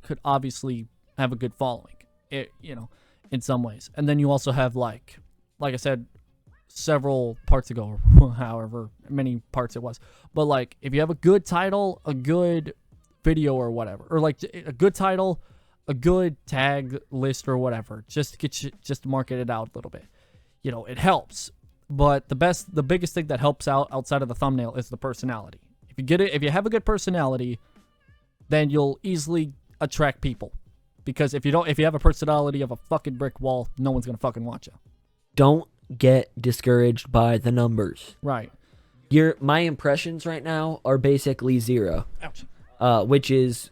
could obviously have a good following, in some ways. And then you also have like I said, several parts ago, or however many parts it was. But like, if you have a good title, a good video or whatever, or like a good title, a good tag list or whatever, just to market it out a little bit, it helps. But the biggest thing that helps out outside of the thumbnail is the personality. If you have a good personality, then you'll easily attract people. Because if you have a personality of a fucking brick wall, no one's gonna fucking watch you. Don't get discouraged by the numbers. Right. My impressions right now are basically 0. Ouch. which is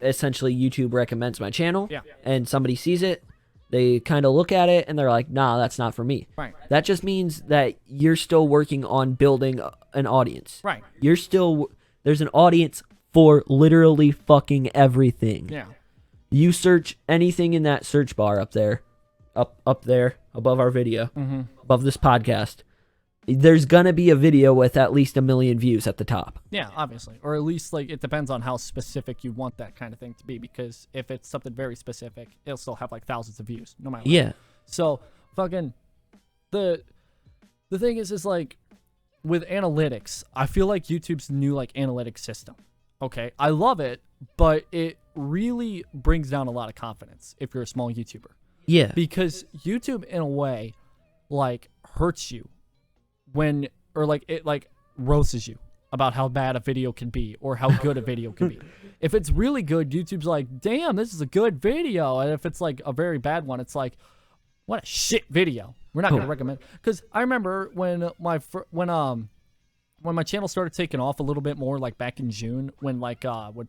essentially YouTube recommends my channel, Yeah. and somebody sees it, they kind of look at it and they're like, nah, that's not for me. Right. That just means that you're still working on building an audience. Right. There's an audience for literally fucking everything. Yeah. You search anything in that search bar up there, above our video, above this podcast, there's gonna be a video with at least 1 million views at the top. Yeah, obviously. Or at least, like, it depends on how specific you want that kind of thing to be, because if it's something very specific, it'll still have, like, thousands of views, no matter what. Yeah. So, fucking, the thing is like, with analytics, I feel like YouTube's new, like, analytics system. Okay? I love it, but it really brings down a lot of confidence if you're a small YouTuber. Yeah. Because YouTube, in a way, like, hurts you it like roasts you about how bad a video can be or how good a video can be. If it's really good, YouTube's like, damn, this is a good video. And if it's like a very bad one, it's like, what a shit video. We're not going to recommend. Because I remember when my channel started taking off a little bit more, like back in June, when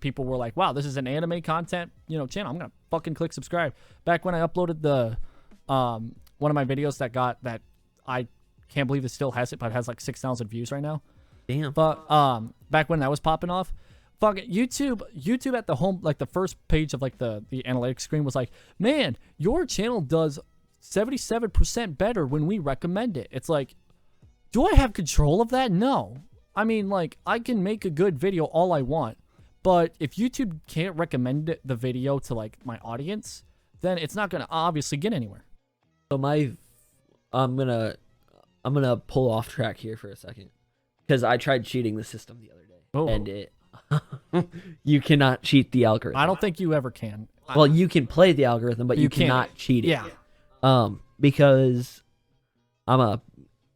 people were like, wow, this is an anime content, channel, I'm going to fucking click subscribe. Back when I uploaded the one of my videos that I can't believe it still has it, but it has like 6,000 views right now. Damn. But back when that was popping off, fuck it, YouTube at the home, like the first page of like the analytics screen was like, man, your channel does 77% better when we recommend it. It's like, do I have control of that? No. I mean, like, I can make a good video all I want, but if YouTube can't recommend the video to like my audience, then it's not gonna obviously get anywhere. So I'm gonna pull off track here for a second, because I tried cheating the system the other day, and you cannot cheat the algorithm. I don't think you ever can. Well, you can play the algorithm, but you cannot cheat it. Yeah. Because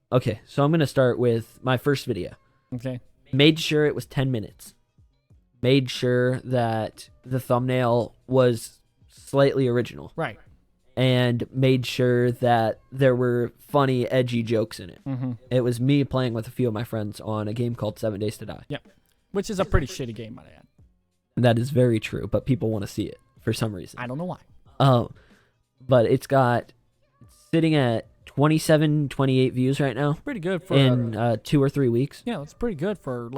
okay, so I'm gonna start with my first video. Okay. Made sure it was 10 minutes. Made sure that the thumbnail was slightly original. Right. And made sure that there were funny, edgy jokes in it. Mm-hmm. It was me playing with a few of my friends on a game called 7 Days to Die. Yeah, which is a pretty shitty game, might I add. That is very true, but people want to see it for some reason. I don't know why. But it's sitting at 27, 28 views right now. Pretty good for in 2 or 3 weeks. Yeah, it's pretty good for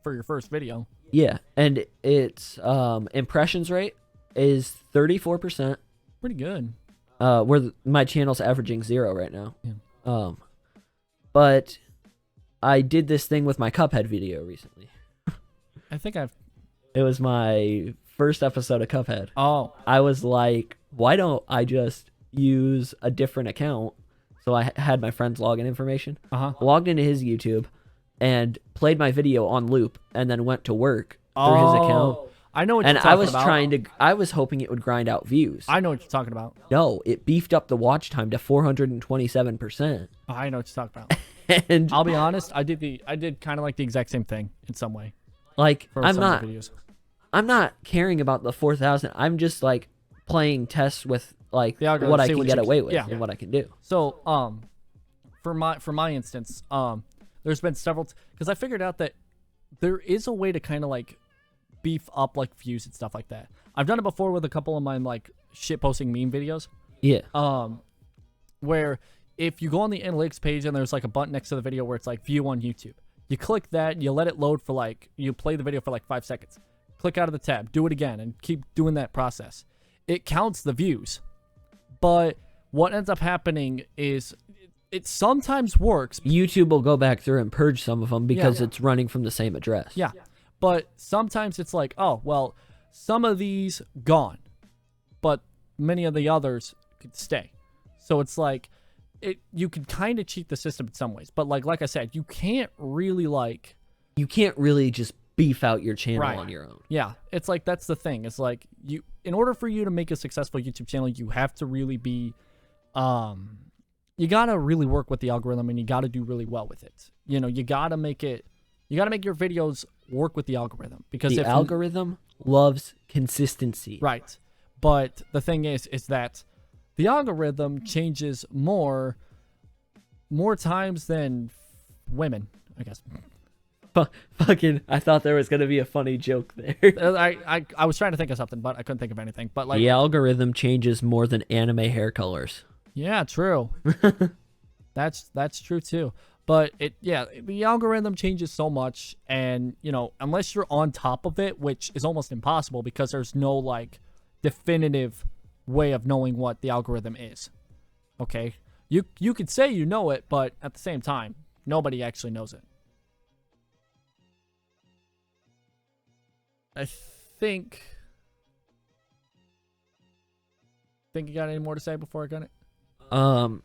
for your first video. Yeah, and its impressions rate is 34%. Pretty good. Where my channel's averaging 0 right now. Yeah. But I did this thing with my Cuphead video recently. I think It was my first episode of Cuphead. Oh. I was like, why don't I just use a different account? So I had my friend's login information. Logged into his YouTube and played my video on loop, and then went to work through his account. I know what and you're talking about. I was hoping it would grind out views. I know what you're talking about. No, it beefed up the watch time to 427%. I know what you're talking about. And I'll be honest, I did kind of like the exact same thing in some way. Like, For some of the videos. I'm not caring about the 4,000. I'm just like playing tests with like The algorithm, what I see can what get you away can- with yeah. and what I can do. So, for my instance, there's been several because I figured out that there is a way to kind of like beef up like views and stuff like that. I've done it before with a couple of my like shit posting meme videos. Yeah. Where if you go on the analytics page and there's like a button next to the video where it's like view on YouTube, you click that, you let it load for like, you play the video for like 5 seconds, click out of the tab, do it again, and keep doing that process. It counts the views, but what ends up happening is it sometimes works. YouTube will go back through and purge some of them because Yeah. it's running from the same address. Yeah, but sometimes it's like, oh, well, some of these gone, but many of the others could stay. So it's like, you could kind of cheat the system in some ways, but like I said, you can't really You can't really just beef out your channel Right. on your own. Yeah, it's like that's the thing. It's like in order for you to make a successful YouTube channel, you have to really be, you gotta really work with the algorithm, and you gotta do really well with it. You know, you gotta make your videos work with the algorithm, because The algorithm loves consistency. right. But the thing is that the algorithm changes more times than women, I guess. Fucking, I thought there was gonna be a funny joke there. I was trying to think of something, but I couldn't think of anything. But like, The algorithm changes more than anime hair colors. yeah, true. That's true too. But the algorithm changes so much, and unless you're on top of it, which is almost impossible because there's no like definitive way of knowing what the algorithm is. Okay, you could say you know it, but at the same time, nobody actually knows it. I think you got any more to say before I got it? I'm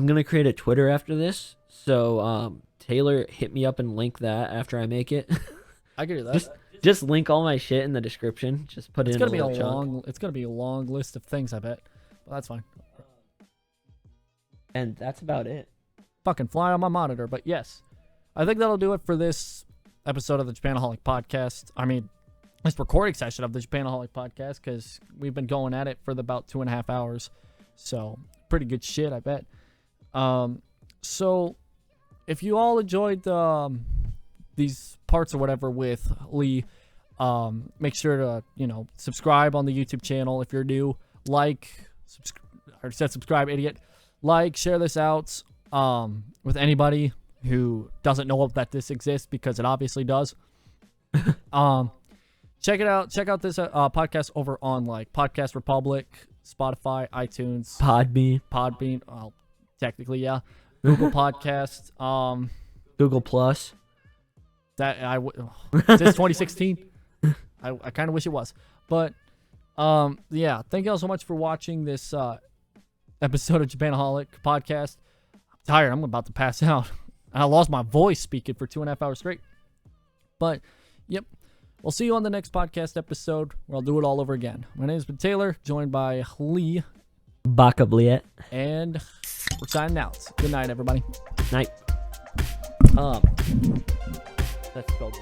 gonna create a Twitter after this, so Taylor, hit me up and link that after I make it. I can do that. Just link all my shit in the description. Just put It's in gonna be a little chunk. long. It's gonna be a long list of things. I bet. Well, that's fine. And that's about it. Fucking fly on my monitor. But yes, I think that'll do it for this episode of the Japanaholic podcast. I mean, this recording session of the Japanaholic podcast, because we've been going at it for about 2.5 hours. So pretty good shit, I bet. So if you all enjoyed these parts or whatever with Lee, make sure to subscribe on the YouTube channel if you're new. I already said subscribe, idiot. Share this out with anybody who doesn't know that this exists, because it obviously does. Check it out. Check out this podcast over on Podcast Republic, Spotify, iTunes, Podbean. Well, technically, yeah. Google Podcast. Google Plus. Is this 2016? I kind of wish it was, but yeah. Thank you all so much for watching this episode of Japanaholic podcast. I'm tired. I'm about to pass out. I lost my voice speaking for 2.5 hours straight. But yep. We'll see you on the next podcast episode where I'll do it all over again. My name's been Taylor, joined by Lee. BakaBlyat. And we're signing out. Good night, everybody. Night. That's spelled